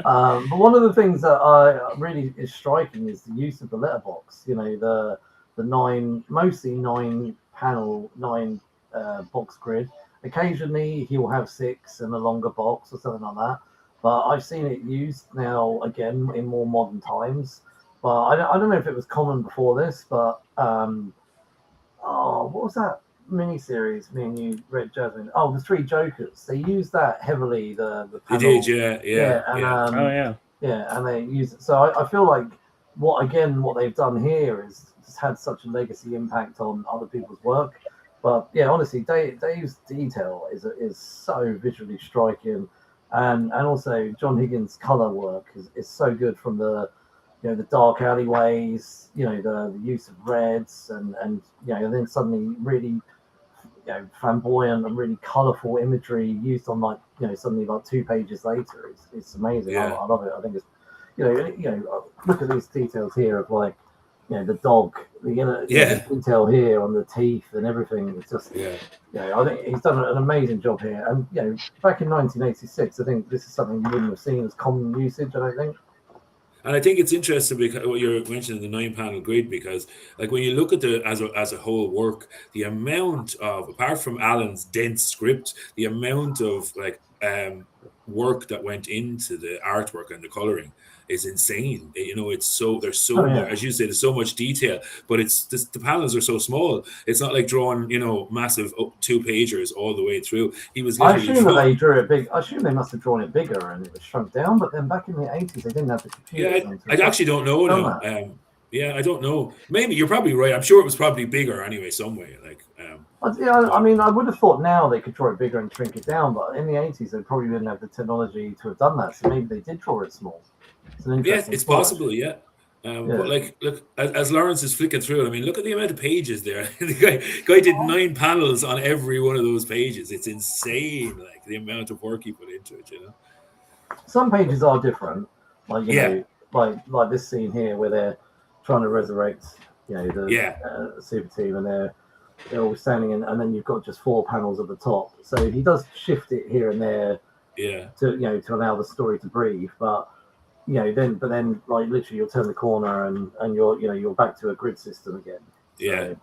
But one of the things that really is striking is the use of the letterbox. The mostly 9-panel box grid. Occasionally he'll have 6 and a longer box or something like that. But I've seen it used now again in more modern times. But I don't know if it was common before this. But what was that miniseries me and you read, Jasmine? Oh, the Three Jokers. They used that heavily. The they did, yeah. And they use it. So I feel like what they've done here is just had such a legacy impact on other people's work. But yeah, honestly, Dave's detail is so visually striking, and also John Higgins' color work is so good, from the dark alleyways, the use of reds and then suddenly really flamboyant and really colorful imagery used on suddenly 2 pages later. It's amazing. I love it. I think it's look at these details here of the dog, the detail here on the teeth and everything. It's just, I think he's done an amazing job here. And back in 1986, I think this is something you wouldn't have seen as common usage. I don't think. And I think it's interesting because what you're mentioning, the 9-panel grid, because like when you look at the as a whole work, the amount of, apart from Alan's dense script, the amount of work that went into the artwork and the coloring is insane. It's so there's so much, as you say, there's so much detail, but the panels are so small. It's not like drawing massive 2-pagers all the way through. He was. I assume that they drew it big. I assume they must have drawn it bigger and it was shrunk down. But then back in the 80s, they didn't have the computers. Yeah, I actually don't know now. I don't know. Maybe you're probably right. I'm sure it was probably bigger anyway, some way. I mean, I would have thought now they could draw it bigger and shrink it down, but in the 80s, they probably didn't have the technology to have done that. So maybe they did draw it small. It's possible, yeah. But look, as Laurence is flicking through it, I mean, look at the amount of pages there. The guy did 9 panels on every one of those pages. It's insane, like the amount of work he put into it. Some pages are different, like like this scene here where they're trying to resurrect, the super team, and they're all standing in, and then you've got just 4 panels at the top. So he does shift it here and there, to allow the story to breathe, but. Then like literally you'll turn the corner and you're back to a grid system again. Yeah.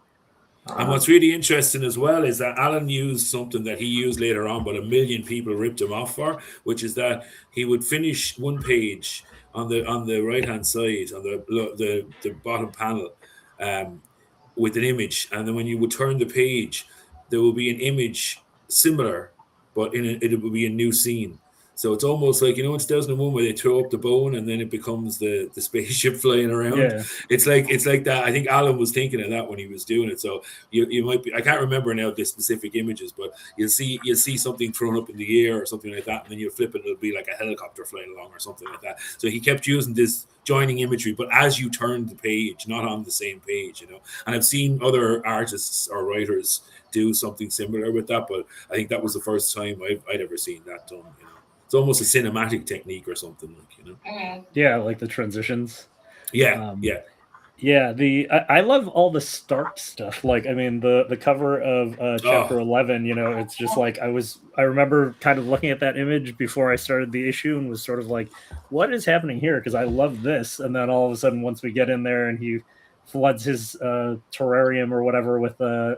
And what's really interesting as well is that Alan used something that he used later on, but a million people ripped him off for, which is that he would finish one page on the right hand side on the bottom panel with an image, and then when you would turn the page, there will be an image similar, but it will be a new scene. So it's almost like, in 2001 where they throw up the bone and then it becomes the spaceship flying around. Yeah. It's like that. I think Alan was thinking of that when he was doing it. So you might be, I can't remember now the specific images, but you'll see something thrown up in the air or something like that, and then you'll flip it, it'll be like a helicopter flying along or something like that. So he kept using this joining imagery, but as you turn the page, not on the same page, And I've seen other artists or writers do something similar with that, but I think that was the first time I'd ever seen that done. It's almost a cinematic technique or something, Yeah, like the transitions. Yeah. I love all the Stark stuff. Like, I mean, the cover of chapter 11. It's just like I remember kind of looking at that image before I started the issue and was sort of like, what is happening here? Because I love this, and then all of a sudden, once we get in there and he floods his terrarium or whatever with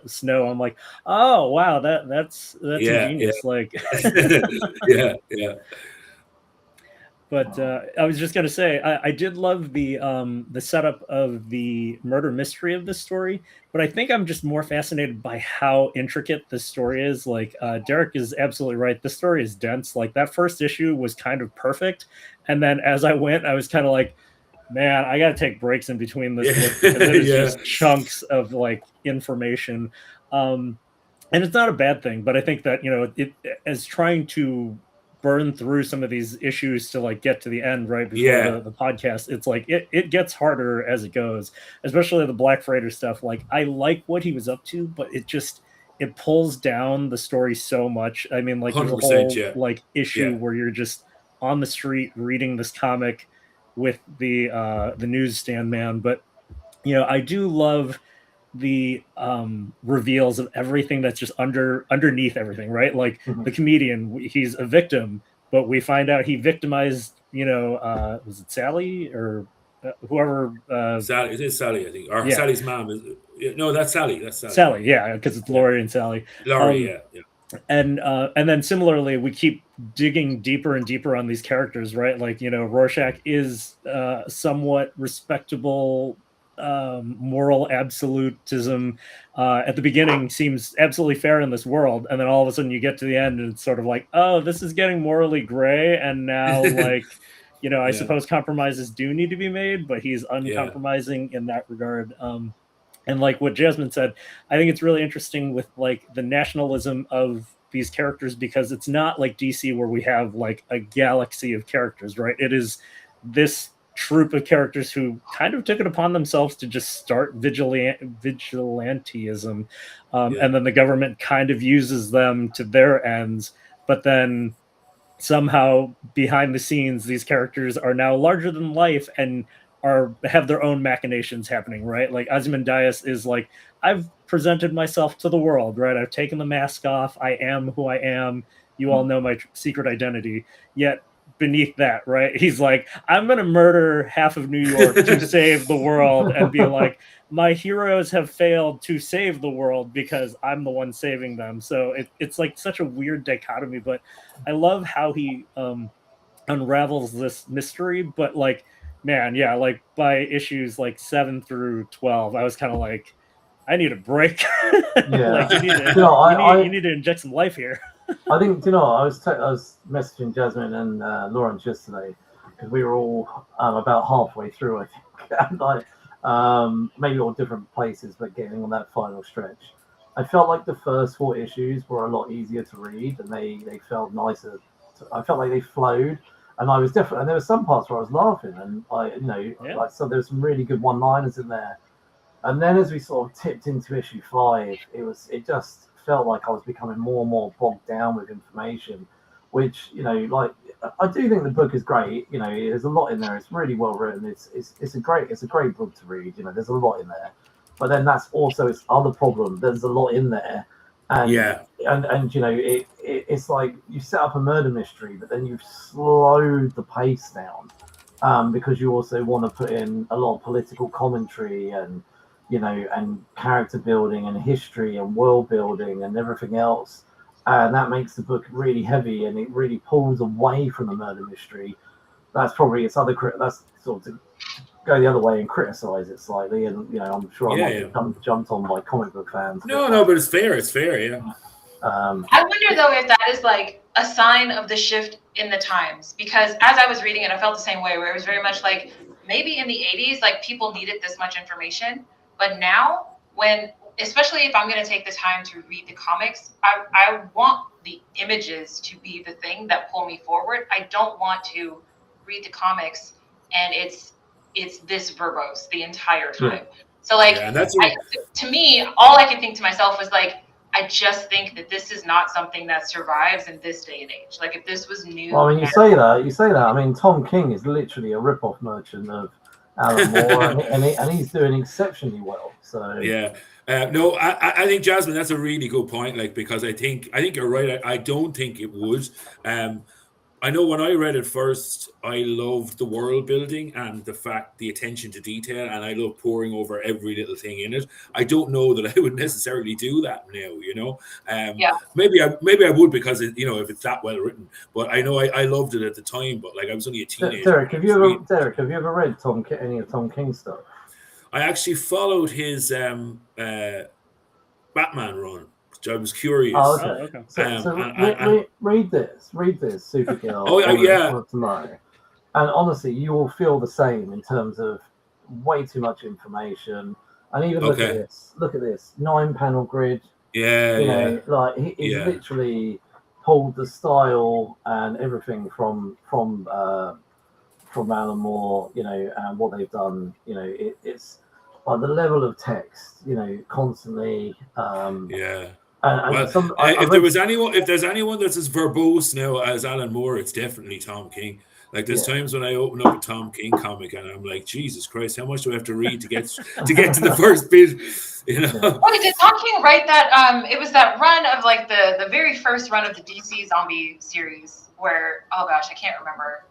snow, I'm like, oh wow, that's ingenious. Like yeah. But I was just gonna say I did love the setup of the murder mystery of this story, but I think I'm just more fascinated by how intricate this story is. Like Derek is absolutely right. This story is dense. Like that first issue was kind of perfect, and then as I went, I was kind of like, man, I got to take breaks in between this because it is just chunks of like information. And it's not a bad thing, but I think that, it as trying to burn through some of these issues to like get to the end right before the podcast, it's like it gets harder as it goes, especially the Black Freighter stuff. Like I like what he was up to, but it pulls down the story so much. I mean, like there's a whole like issue where you're just on the street reading this comic with the newsstand man, but I do love the reveals of everything that's just underneath everything, right? Like the comedian, he's a victim, but we find out he victimized, was it Sally or whoever? Sally, it is Sally, I think, or Sally's mom is. No, that's Sally. That's Sally. Sally, yeah, because it's Laurie and Sally. Laurie, yeah. And then similarly, we keep digging deeper and deeper on these characters, right? Like, Rorschach is somewhat respectable, moral absolutism at the beginning seems absolutely fair in this world. And then all of a sudden you get to the end and it's sort of like, oh, this is getting morally gray. And now like, I suppose compromises do need to be made, but he's uncompromising in that regard. And like what Jasmine said, I think it's really interesting with like the nationalism of these characters, because it's not like DC where we have like a galaxy of characters, right? It is this troupe of characters who kind of took it upon themselves to just start vigilantism. And then the government kind of uses them to their ends, but then somehow behind the scenes, these characters are now larger than life and have their own machinations happening, right? Like Ozymandias is like, I've presented myself to the world, right? I've taken the mask off. I am who I am. You all know my secret identity. Yet beneath that, right, he's like, I'm going to murder half of New York to save the world, and be like, my heroes have failed to save the world because I'm the one saving them. So it's like such a weird dichotomy, but I love how he unravels this mystery. But like, man, yeah, like by issues like 7 through 12, I was kind of like, I need a break. Yeah. Like you need to, you need to inject some life here. I think, you know, I was messaging Jasmin and Laurence yesterday, because we were all about halfway through, I think, and like maybe all different places, but getting on that final stretch. I felt like the first 4 issues were a lot easier to read, and they felt nicer. I felt like they flowed, and I was different. And there were some parts where I was laughing, and like, so there was some really good one-liners in there. And then as we sort of tipped into issue 5, it just felt like I was becoming more and more bogged down with information, which, you know, like, I do think the book is great. You know, there's a lot in there. It's really well written. It's a great book to read. You know, there's a lot in there. But then that's also its other problem. There's a lot in there, and and you know, it's like you set up a murder mystery, but then you've slowed the pace down, because you also want to put in a lot of political commentary and, you know, and character building and history and world building and everything else. And that makes the book really heavy, and it really pulls away from the murder mystery. That's probably its other that's sort of to go the other way and criticize it slightly. And, you know, I'm sure I might be jumped on by comic book fans. No, but it's fair. It's fair, yeah. I wonder, though, if that is like a sign of the shift in the times, because as I was reading it, I felt the same way, where it was very much like, maybe in the 80s, like, people needed this much information. But now, especially if I'm going to take the time to read the comics, I want the images to be the thing that pull me forward. I don't want to read the comics and it's this verbose the entire time. Yeah. So, like, to me, all I could think to myself was, like, I just think that this is not something that survives in this day and age. Like, if this was new. Well, I mean, you say that. I mean, Tom King is literally a rip-off merchant of Alan Moore, and he's doing exceptionally well. So yeah, no, I think, Jasmin, that's a really good point. Like, because I think you're right. I don't think it would. I know when I read it first, I loved the world building and the attention to detail, and I love poring over every little thing in it. I don't know that I would necessarily do that now, you know. Maybe I would, because you know, if it's that well written. But I know I loved it at the time. But, like, I was only a teenager. Derek, have you ever read any of Tom King's stuff? I actually followed his Batman run. I was curious. Oh, okay. So read this, Supergirl. Oh, yeah. Tomorrow, and honestly, you will feel the same in terms of way too much information. And even look at this 9-panel grid. Yeah, like he's literally pulled the style and everything from Alan Moore, you know, and what they've done. You know, it's like the level of text, you know, constantly. If there's anyone that's as verbose now as Alan Moore, it's definitely Tom King. Like, there's times when I open up a Tom King comic and I'm like, Jesus Christ, how much do I have to read to get to the first bit? You know. Wait, did Tom King write that? It was that run of, like, the very first run of the DC zombie series where, oh gosh, I can't remember.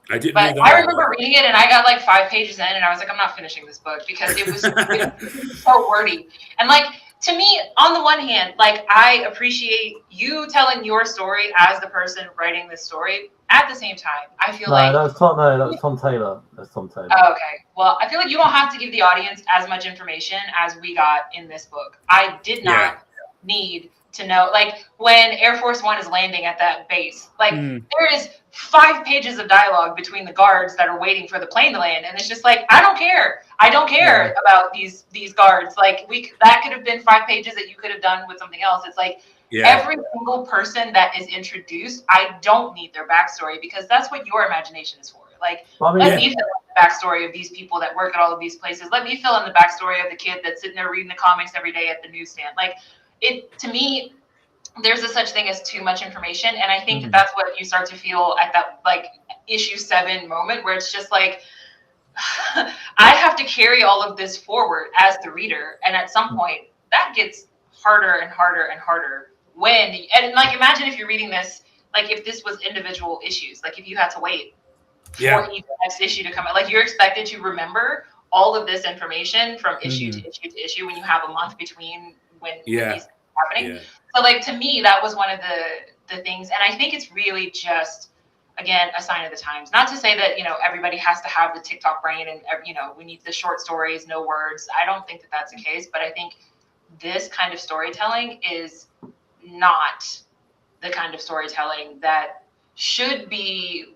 I didn't. But I remember reading it, and I got like 5 pages in, and I was like, I'm not finishing this book because it was so wordy. And, like, to me, on the one hand, like, I appreciate you telling your story as the person writing this story. At the same time, I feel like that was Tom Taylor. That's Tom Taylor. Oh, okay. Well, I feel like you don't have to give the audience as much information as we got in this book. I did not need to know, like, when Air Force One is landing at that base, like, there is 5 pages of dialogue between the guards that are waiting for the plane to land, and it's just like, I don't care about these guards. Like, that could have been 5 pages that you could have done with something else. It's like, every single person that is introduced, I don't need their backstory, because that's what your imagination is for. Like, let me fill in the backstory of these people that work at all of these places. Let me fill in the backstory of the kid that's sitting there reading the comics every day at the newsstand. Like, to me, there's a such thing as too much information, and I think that's what you start to feel at that, like, issue 7 moment, where it's just like, I have to carry all of this forward as the reader, and at some point that gets harder and harder and harder. And like, imagine if you're reading this, like if this was individual issues, like if you had to wait for each next issue to come out, like you're expected to remember all of this information from issue to issue to issue when you have a month between when these things are happening. So like, to me, that was one of the things, and I think it's really just, again, a sign of the times. Not to say that, you know, everybody has to have the TikTok brain and, you know, we need the short stories, no words. I don't think that that's the case, but I think this kind of storytelling is not the kind of storytelling that should be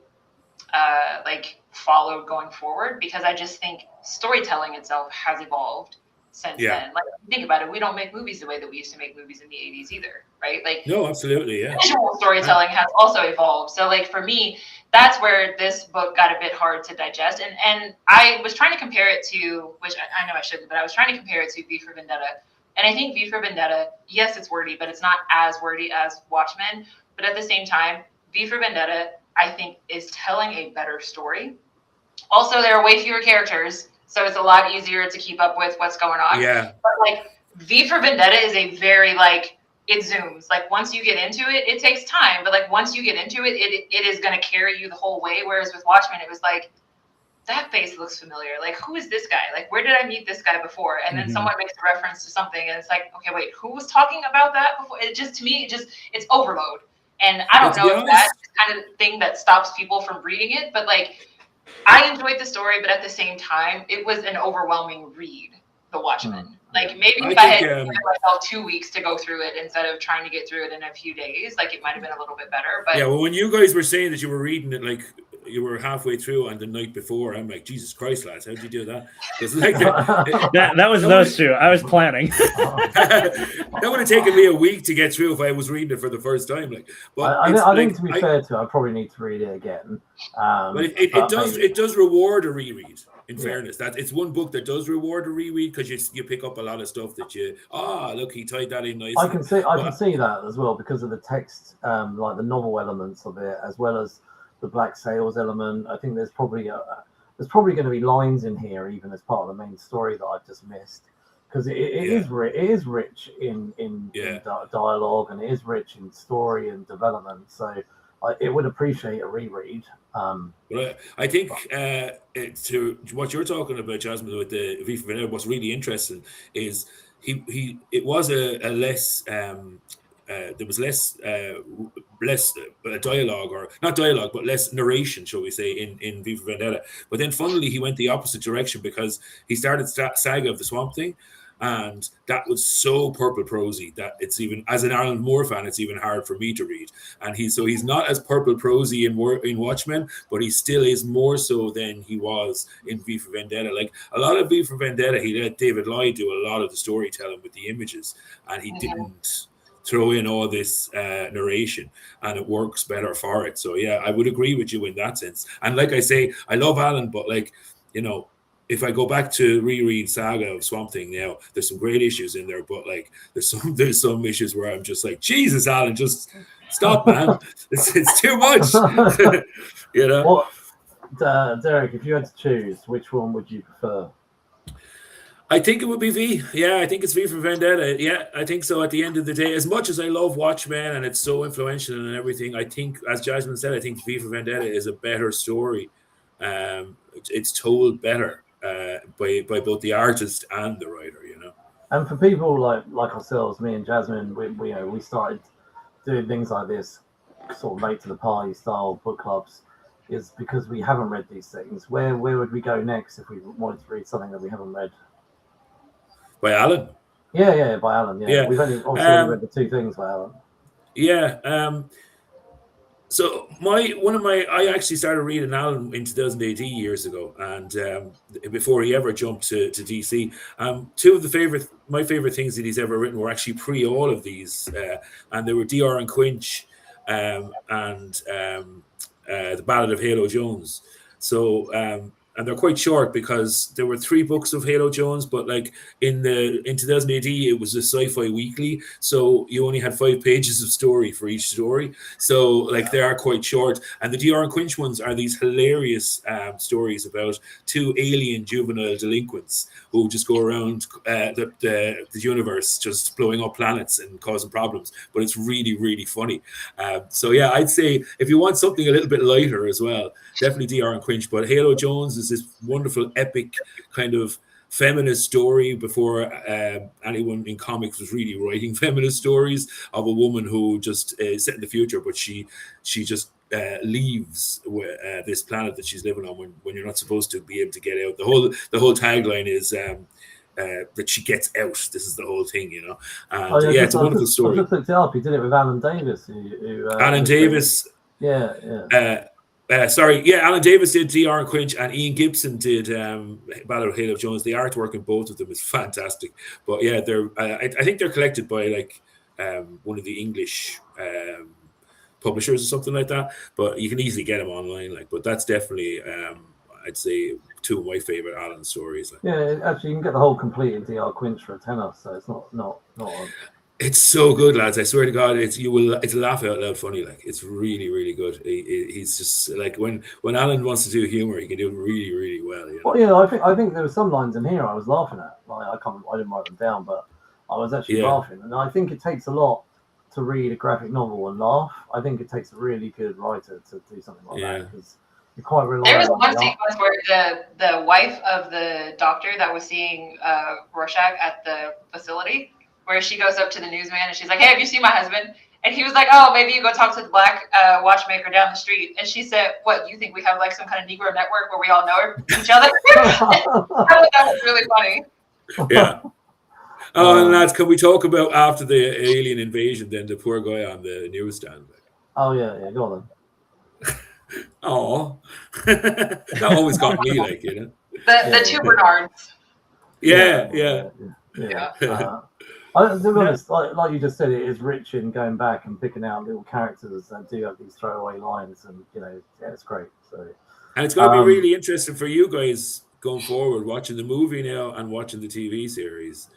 like followed going forward, because I just think storytelling itself has evolved since then. Like, think about it, we don't make movies the way that we used to make movies in the 80s either, right? Like, no, absolutely, yeah. Visual storytelling has also evolved. So like, for me, that's where this book got a bit hard to digest. And I was trying to compare it to, which I know I shouldn't, but I was trying to compare it to V for Vendetta. And I think V for Vendetta, yes, it's wordy, but it's not as wordy as Watchmen. But at the same time, V for Vendetta, I think, is telling a better story. Also, there are way fewer characters, so it's a lot easier to keep up with what's going on. Yeah. But like, V for Vendetta is a very, like, it zooms. Like, once you get into it, it takes time. But like, once you get into it, it is going to carry you the whole way. Whereas with Watchmen, it was like, that face looks familiar. Like, who is this guy? Like, where did I meet this guy before? And then someone makes a reference to something, and it's like, okay, wait, who was talking about that before? It just, to me, it's overload. And I don't know if that's the kind of thing that stops people from reading it, but like, I enjoyed the story, but at the same time, it was an overwhelming read, The Watchmen. Like, maybe if I had given myself 2 weeks to go through it instead of trying to get through it in a few days, like, it might have been a little bit better. But yeah, well, when you guys were saying that you were reading it, like, you were halfway through on the night before, I'm like, Jesus Christ, lads, how'd you do that? Like, that was those two. I was planning. That would have taken me a week to get through if I was reading it for the first time. Like, but I think, to be fair to it, I probably need to read it again. But it does reward a reread. In fairness, that it's one book that does reward a reread, because you pick up a lot of stuff that look, he tied that in nicely. I can see that as well, because of the text, like the novel elements of it, as well as the Black Sails element. I think there's probably going to be lines in here, even as part of the main story, that I've just missed, because it is rich in dialogue, and it is rich in story and development. So it would appreciate a reread. But I think to what you're talking about, Jasmin, with the V for Vendetta, what's really interesting is it was a less there was less dialogue, or not dialogue, but less narration, shall we say, in V for Vendetta. But then funnily he went the opposite direction, because he started Saga of the Swamp Thing, and that was so purple prosy that it's even, as an Alan Moore fan, it's even hard for me to read. And he's not as purple prosy in Watchmen, but he still is more so than he was in V for Vendetta. Like, a lot of V for Vendetta, he let David Lloyd do a lot of the storytelling with the images, and he didn't throw in all this narration, and it works better for it. So yeah, I would agree with you in that sense. And like I say, I love Alan, but like, you know, if I go back to reread Saga of Swamp Thing now, there's some great issues in there, but like, there's some issues where I'm just like, Jesus, Alan, just stop, man. It's too much. You know. Well, Derek, if you had to choose, which one would you prefer? I think it would be V. Yeah, I think it's V for Vendetta. Yeah, I think so. At the end of the day, as much as I love Watchmen and it's so influential and everything, I think, as Jasmin said, I think V for Vendetta is a better story. It's told better by both the artist and the writer, you know. And for people like ourselves, me and Jasmin, we started doing things like this, sort of late to the party style book clubs, is because we haven't read these things. Where would we go next if we wanted to read something that we haven't read? By Alan? Yeah, by Alan. Yeah. We've only read the two things by Alan. Yeah. So I actually started reading Alan in 2018, years ago, and before he ever jumped to DC. Two of my favorite things that he's ever written were actually pre all of these, and they were DR and Quinch, and the Ballad of Halo Jones. So and they're quite short because there were 3 books of Halo Jones, but like in 2000 AD it was a sci-fi weekly, so you only had 5 pages of story for each story. So like they are quite short, and the DR and Quinch ones are these hilarious stories about 2 alien juvenile delinquents who just go around the universe just blowing up planets and causing problems. But it's really, really funny. So yeah, I'd say if you want something a little bit lighter as well, definitely DR and Quinch. But Halo Jones is this wonderful epic kind of feminist story before anyone in comics was really writing feminist stories of a woman who just is set in the future, but she just leaves this planet that she's living on when you're not supposed to be able to get out. The whole tagline is that she gets out. This is the whole thing, you know. And it's a wonderful story. I just looked it up. He did it with Alan Davis. Alan Davis. Yeah. Alan Davis did DR and Quinch, and Ian Gibson did Battle of Halo Jones. The artwork in both of them is fantastic. But yeah, I think they're collected by like one of the English publishers or something like that. But you can easily get them online. But that's definitely I'd say 2 of my favorite Alan stories. Yeah, actually, you can get the whole complete in DR Quinch for a tenner, so it's not. It's so good, lads. I swear to God, it's a laugh out loud funny. Like it's really, really good. He's just like when Alan wants to do humor, he can do it really, really well. You know? Well, I think there were some lines in here I was laughing at. Like I didn't write them down, but I was actually laughing. And I think it takes a lot to read a graphic novel and laugh. I think it takes a really good writer to do something like that, because you're quite reliable. There was one sequence where the wife of the doctor that was seeing Rorschach at the facility, where she goes up to the newsman and she's like, "Hey, have you seen my husband?" And he was like, "Oh, maybe you go talk to the black watchmaker down the street." And she said, "What, you think we have like some kind of Negro network where we all know each other?" That was really funny. Yeah. Oh, and lads, can we talk about after the alien invasion, then the poor guy on the newsstand? Oh yeah, go on then. Oh, that always got me, like, you know. The 2 Bernards. Yeah. To be honest, like you just said, it is rich in going back and picking out little characters that do have these throwaway lines, and it's great. So, and it's going to be really interesting for you guys going forward, watching the movie now and watching the TV series.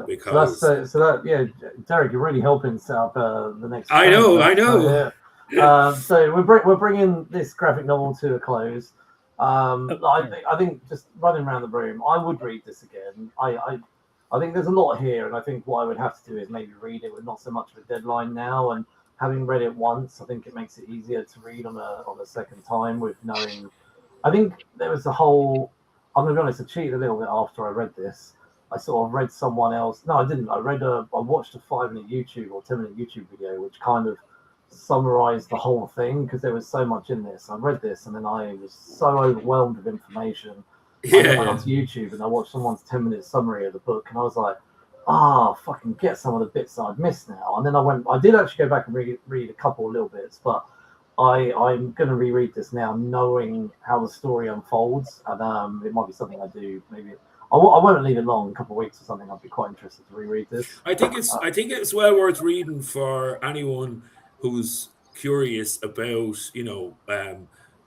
Because Derek, you're really helping set up the next. I know. So we're bringing this graphic novel to a close. I think just running around the room, I would read this again. I think there's a lot here, and I think what I would have to do is maybe read it with not so much of a deadline now. And having read it once, I think it makes it easier to read on a second time with knowing. I think there was a whole. I'm gonna be honest, I cheated a little bit after I read this. I sort of read someone else. No, I didn't. I watched a 5-minute YouTube or 10-minute YouTube video, which kind of summarized the whole thing because there was so much in this. I read this and then I was so overwhelmed with information. I went onto YouTube and I watched someone's 10-minute summary of the book, and I was like, fucking get some of the bits that I've missed now. And then I did actually go back and read a couple of little bits, but I'm going to reread this now knowing how the story unfolds, and it might be something I do maybe. I won't leave it long, a couple of weeks or something. I'd be quite interested to reread this. I think it's well worth reading for anyone who's curious about,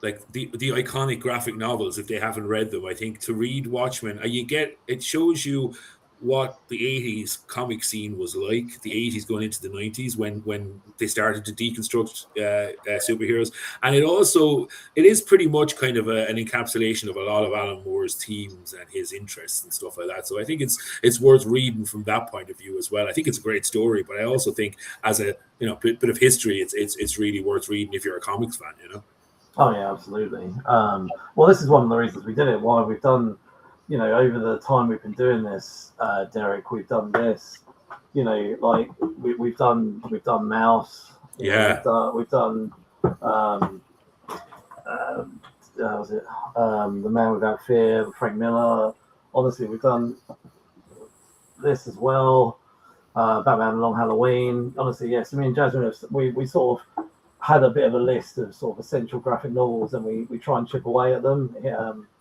like the iconic graphic novels. If they haven't read them, I think to read Watchmen, it shows you what the 80s comic scene was like, the 80s going into the 90s when they started to deconstruct superheroes. And it is pretty much kind of an encapsulation of a lot of Alan Moore's themes and his interests and stuff like that. So I think it's worth reading from that point of view as well. I think it's a great story, but I also think as a bit of history, it's really worth reading if you're a comics fan, Oh yeah, absolutely. Well, this is one of the reasons we did it. Why we've done, over the time we've been doing this, Derek, we've done this. Like we've done Mouse. We've done. Was it The Man Without Fear, Frank Miller? Obviously, we've done this as well. Batman Long Halloween. Honestly, yes. I mean, Jasmin, we sort of had a bit of a list of sort of essential graphic novels, and we try and chip away at them.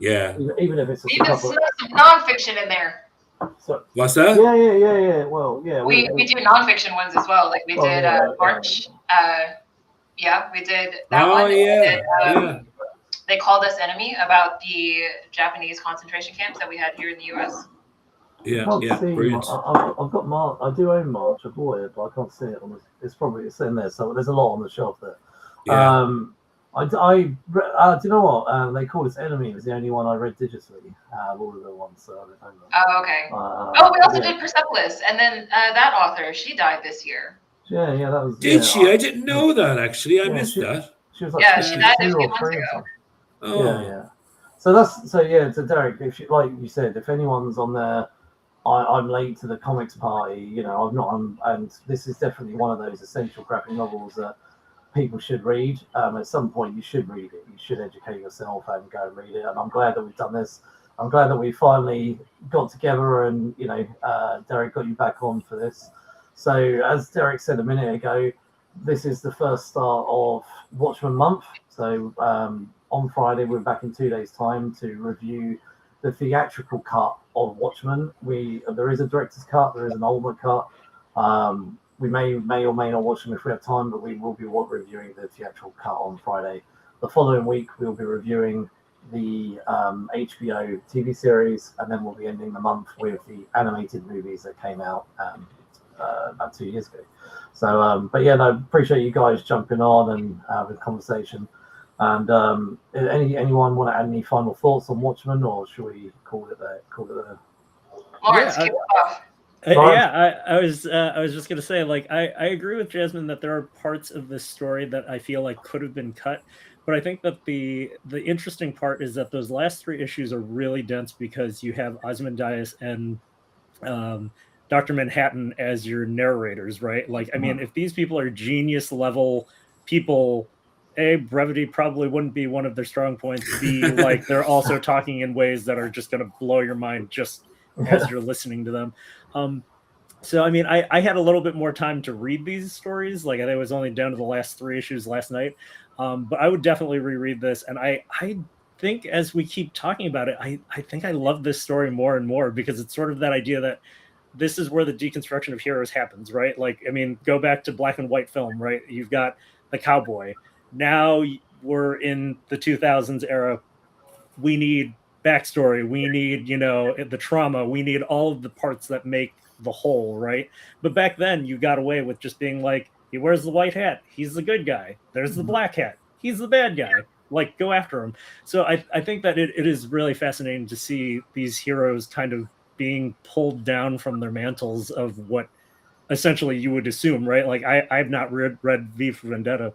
Even if it's even some nonfiction in there. So, what's that? Yeah. Well, yeah. We do nonfiction ones as well. Like we did March. We did that one. they called us enemy about the Japanese concentration camps that we had here in the U.S. Yeah, I can't see. brilliant. I've got March. I do own March. I bought it, but I can't see it. It's in there. So there's a lot on the shelf there. Yeah. Do you know what? They called us enemy. It was the only one I read digitally. All of the ones. So I don't know. Oh, okay. We also did Persepolis, and then that author, she died this year. Yeah, that was. Did she? I didn't know that actually. I missed that. She was like she died a few months ago. Oh. Yeah. So Derek, if you, like you said, if anyone's on there, I'm late to the comics party. I'm not. And this is definitely one of those essential graphic novels that people should read. At some point, you should read it. You should educate yourself and go and read it. And I'm glad that we've done this. I'm glad that we finally got together and Derek got you back on for this. So as Derek said a minute ago, this is the first start of Watchmen Month. So on Friday, we're back in 2 days' time to review the theatrical cut of Watchmen. There is a director's cut, there is an ultimate cut. We may or may not watch them if we have time, but we will be reviewing the theatrical cut on Friday. The following week, we'll be reviewing the HBO TV series, and then we'll be ending the month with the animated movies that came out about 2 years ago. So, but yeah, no, appreciate you guys jumping on and having a conversation. And anyone want to add any final thoughts on Watchmen, or should we call it there? Lawrence, kick it off. I was just gonna say, like, I agree with Jasmine that there are parts of this story that I feel like could have been cut, but I think that the interesting part is that those last 3 issues are really dense because you have Ozymandias and Dr. Manhattan as your narrators, right? Like, I mean, if these people are genius level people, A, brevity probably wouldn't be one of their strong points. B, like, they're also talking in ways that are just going to blow your mind just as you're listening to them. So, I mean, I had a little bit more time to read these stories. Like, I was only down to the last 3 issues last night. But I would definitely reread this. And I think as we keep talking about it, I think I love this story more and more because it's sort of that idea that this is where the deconstruction of heroes happens, right? Like, I mean, go back to black and white film, right? You've got the cowboy. Now we're in the 2000s era. We need backstory. We need, the trauma. We need all of the parts that make the whole, right? But back then you got away with just being like, he wears the white hat. He's the good guy. There's the black hat. He's the bad guy. Like, go after him. So I think that it is really fascinating to see these heroes kind of being pulled down from their mantles of what essentially you would assume, right? Like, I've not read V for Vendetta,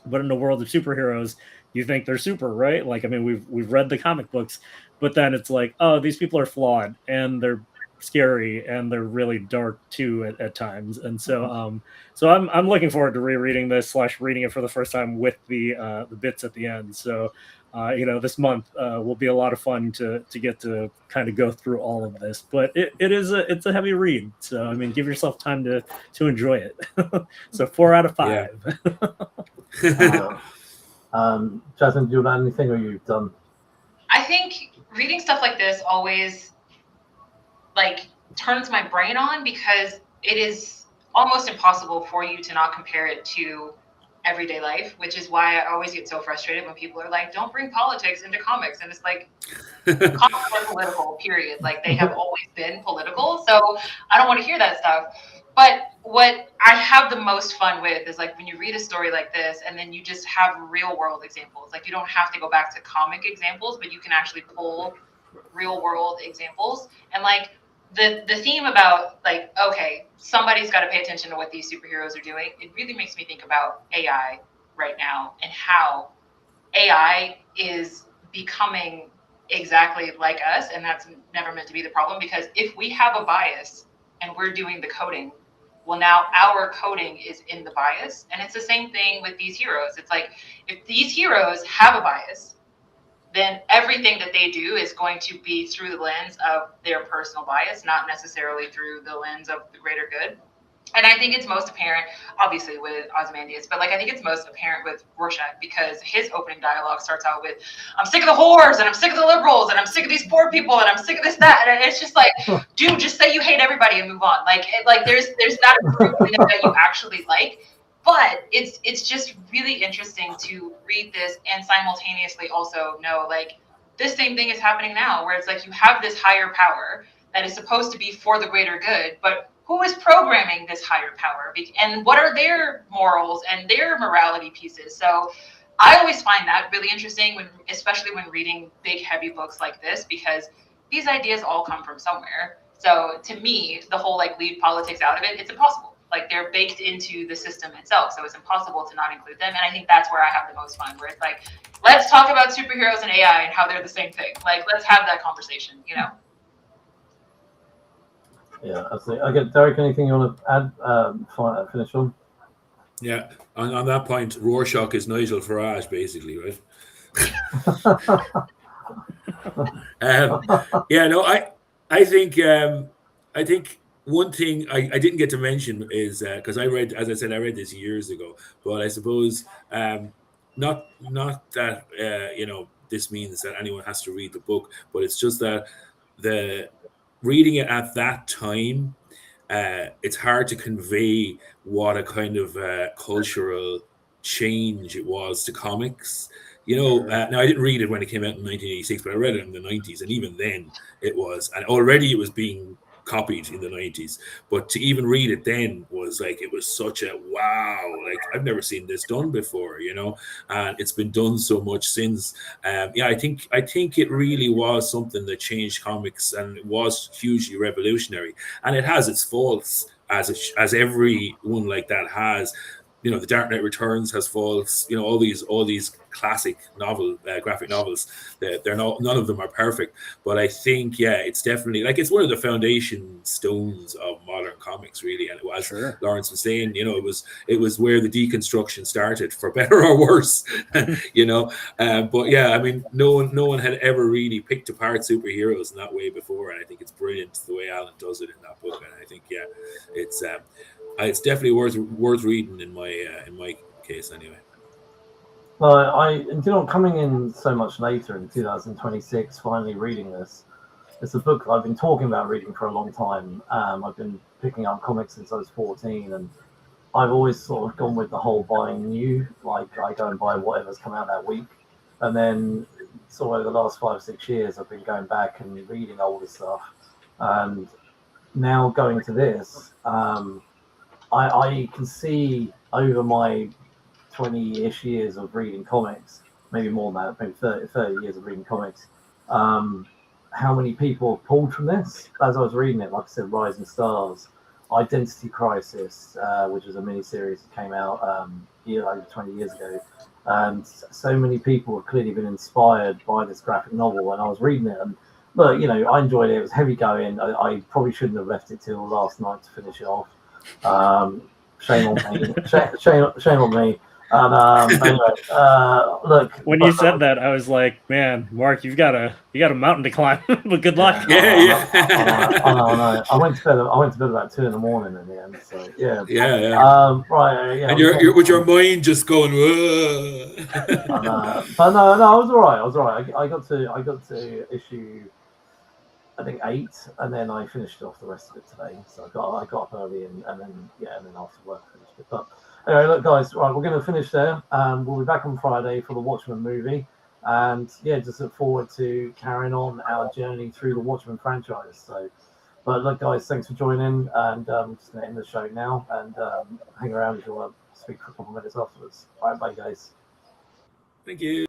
but in the world of superheroes, you think they're super, right? Like, I mean, we've read the comic books, but then it's like, oh, these people are flawed and they're scary and they're really dark too at times. And so so I'm looking forward to rereading this / reading it for the first time with the bits at the end. So this month will be a lot of fun to get to kind of go through all of this, but it's a heavy read. So, I mean, give yourself time to enjoy it. So 4 out of 5. Yeah. Jasmine, do you want anything, or you've done? I think reading stuff like this always turns my brain on because it is almost impossible for you to not compare it to everyday life, which is why I always get so frustrated when people are like, don't bring politics into comics. And it's like, comics are political, period. Like, they have always been political. So I don't want to hear that stuff. But what I have the most fun with is, like, when you read a story like this and then you just have real world examples. Like, you don't have to go back to comic examples, but you can actually pull real world examples. And, like, the theme about, like, okay, somebody's got to pay attention to what these superheroes are doing. It really makes me think about AI right now and how AI is becoming exactly like us. And that's never meant to be the problem, because if we have a bias and we're doing the coding, well, now our coding is in the bias. And it's the same thing with these heroes. It's like, if these heroes have a bias, then everything that they do is going to be through the lens of their personal bias, not necessarily through the lens of the greater good. And I think it's most apparent, obviously, with Ozymandias, but, like, I think it's most apparent with Rorschach, because his opening dialogue starts out with, I'm sick of the whores, and I'm sick of the liberals, and I'm sick of these poor people, and I'm sick of this, that. And it's just like, dude, just say you hate everybody and move on. Like there's not a group in there that you actually like. But it's just really interesting to read this and simultaneously also know, like, this same thing is happening now, where it's like you have this higher power that is supposed to be for the greater good, but who is programming this higher power, and what are their morals and their morality pieces? So I always find that really interesting, especially when reading big, heavy books like this, because these ideas all come from somewhere. So to me, the whole like leave politics out of it, it's impossible. Like, they're baked into the system itself, so it's impossible to not include them. And I think that's where I have the most fun, where it's like, let's talk about superheroes and AI and how they're the same thing. Like, let's have that conversation, you know? Yeah, absolutely. Okay, Derek, anything you want to add? Finish on? Yeah, on that point, Rorschach is Nigel Farage, basically, right? I think one thing I didn't get to mention is because I read this years ago, but I suppose not that this means that anyone has to read the book, but it's just that the reading it at that time, it's hard to convey what a kind of cultural change it was to comics. Now I didn't read it when it came out in 1986, but I read it in the 90s, and even then it was being copied in the 90s. But to even read it then was like, it was such a wow, like I've never seen this done before, and it's been done so much since. I think it really was something that changed comics, and it was hugely revolutionary. And it has its faults, as every one like that has. The Dark Knight Returns has faults. All these classic graphic novels. None of them are perfect, but I think it's definitely like it's one of the foundation stones of modern comics, really. And it was, sure. Laurence was saying, it was where the deconstruction started, for better or worse. But I mean, no one had ever really picked apart superheroes in that way before, and I think it's brilliant the way Alan does it in that book. And I think it's definitely worth reading in my case anyway. Well, coming in so much later in 2026, finally reading this, it's a book I've been talking about reading for a long time. I've been picking up comics since I was 14, and I've always sort of gone with the whole buying new, like I go and buy whatever's come out that week. And then sort of over the last 5-6 years, I've been going back and reading older stuff. And now going to this, I can see over my 20-ish years of reading comics, maybe more than that, maybe 30 years of reading comics, how many people have pulled from this. As I was reading it, like I said, Rising Stars, Identity Crisis, which was a miniseries that came out over 20 years ago. And so many people have clearly been inspired by this graphic novel. And I was reading it, and look, I enjoyed it. It was heavy going. I probably shouldn't have left it till last night to finish it off. Shame on me. Shame on me. And anyway, look. When you said that, I was like, "Man, Mark, you got a mountain to climb." But good luck. I know. I went to bed about 2 a.m. in the end. So yeah. Right. Yeah. And you're with your mind just going. But no, I was all right. I got to issue, I think 8, and then I finished off the rest of it today. So I got up early, and then after work I finished it. But anyway, look, guys, right, we're going to finish there. We'll be back on Friday for the Watchmen movie, and just look forward to carrying on our journey through the Watchmen franchise. So, but look, guys, thanks for joining, and just going to end the show now, and hang around if you want to speak for a couple of minutes afterwards. All right, bye, guys. Thank you.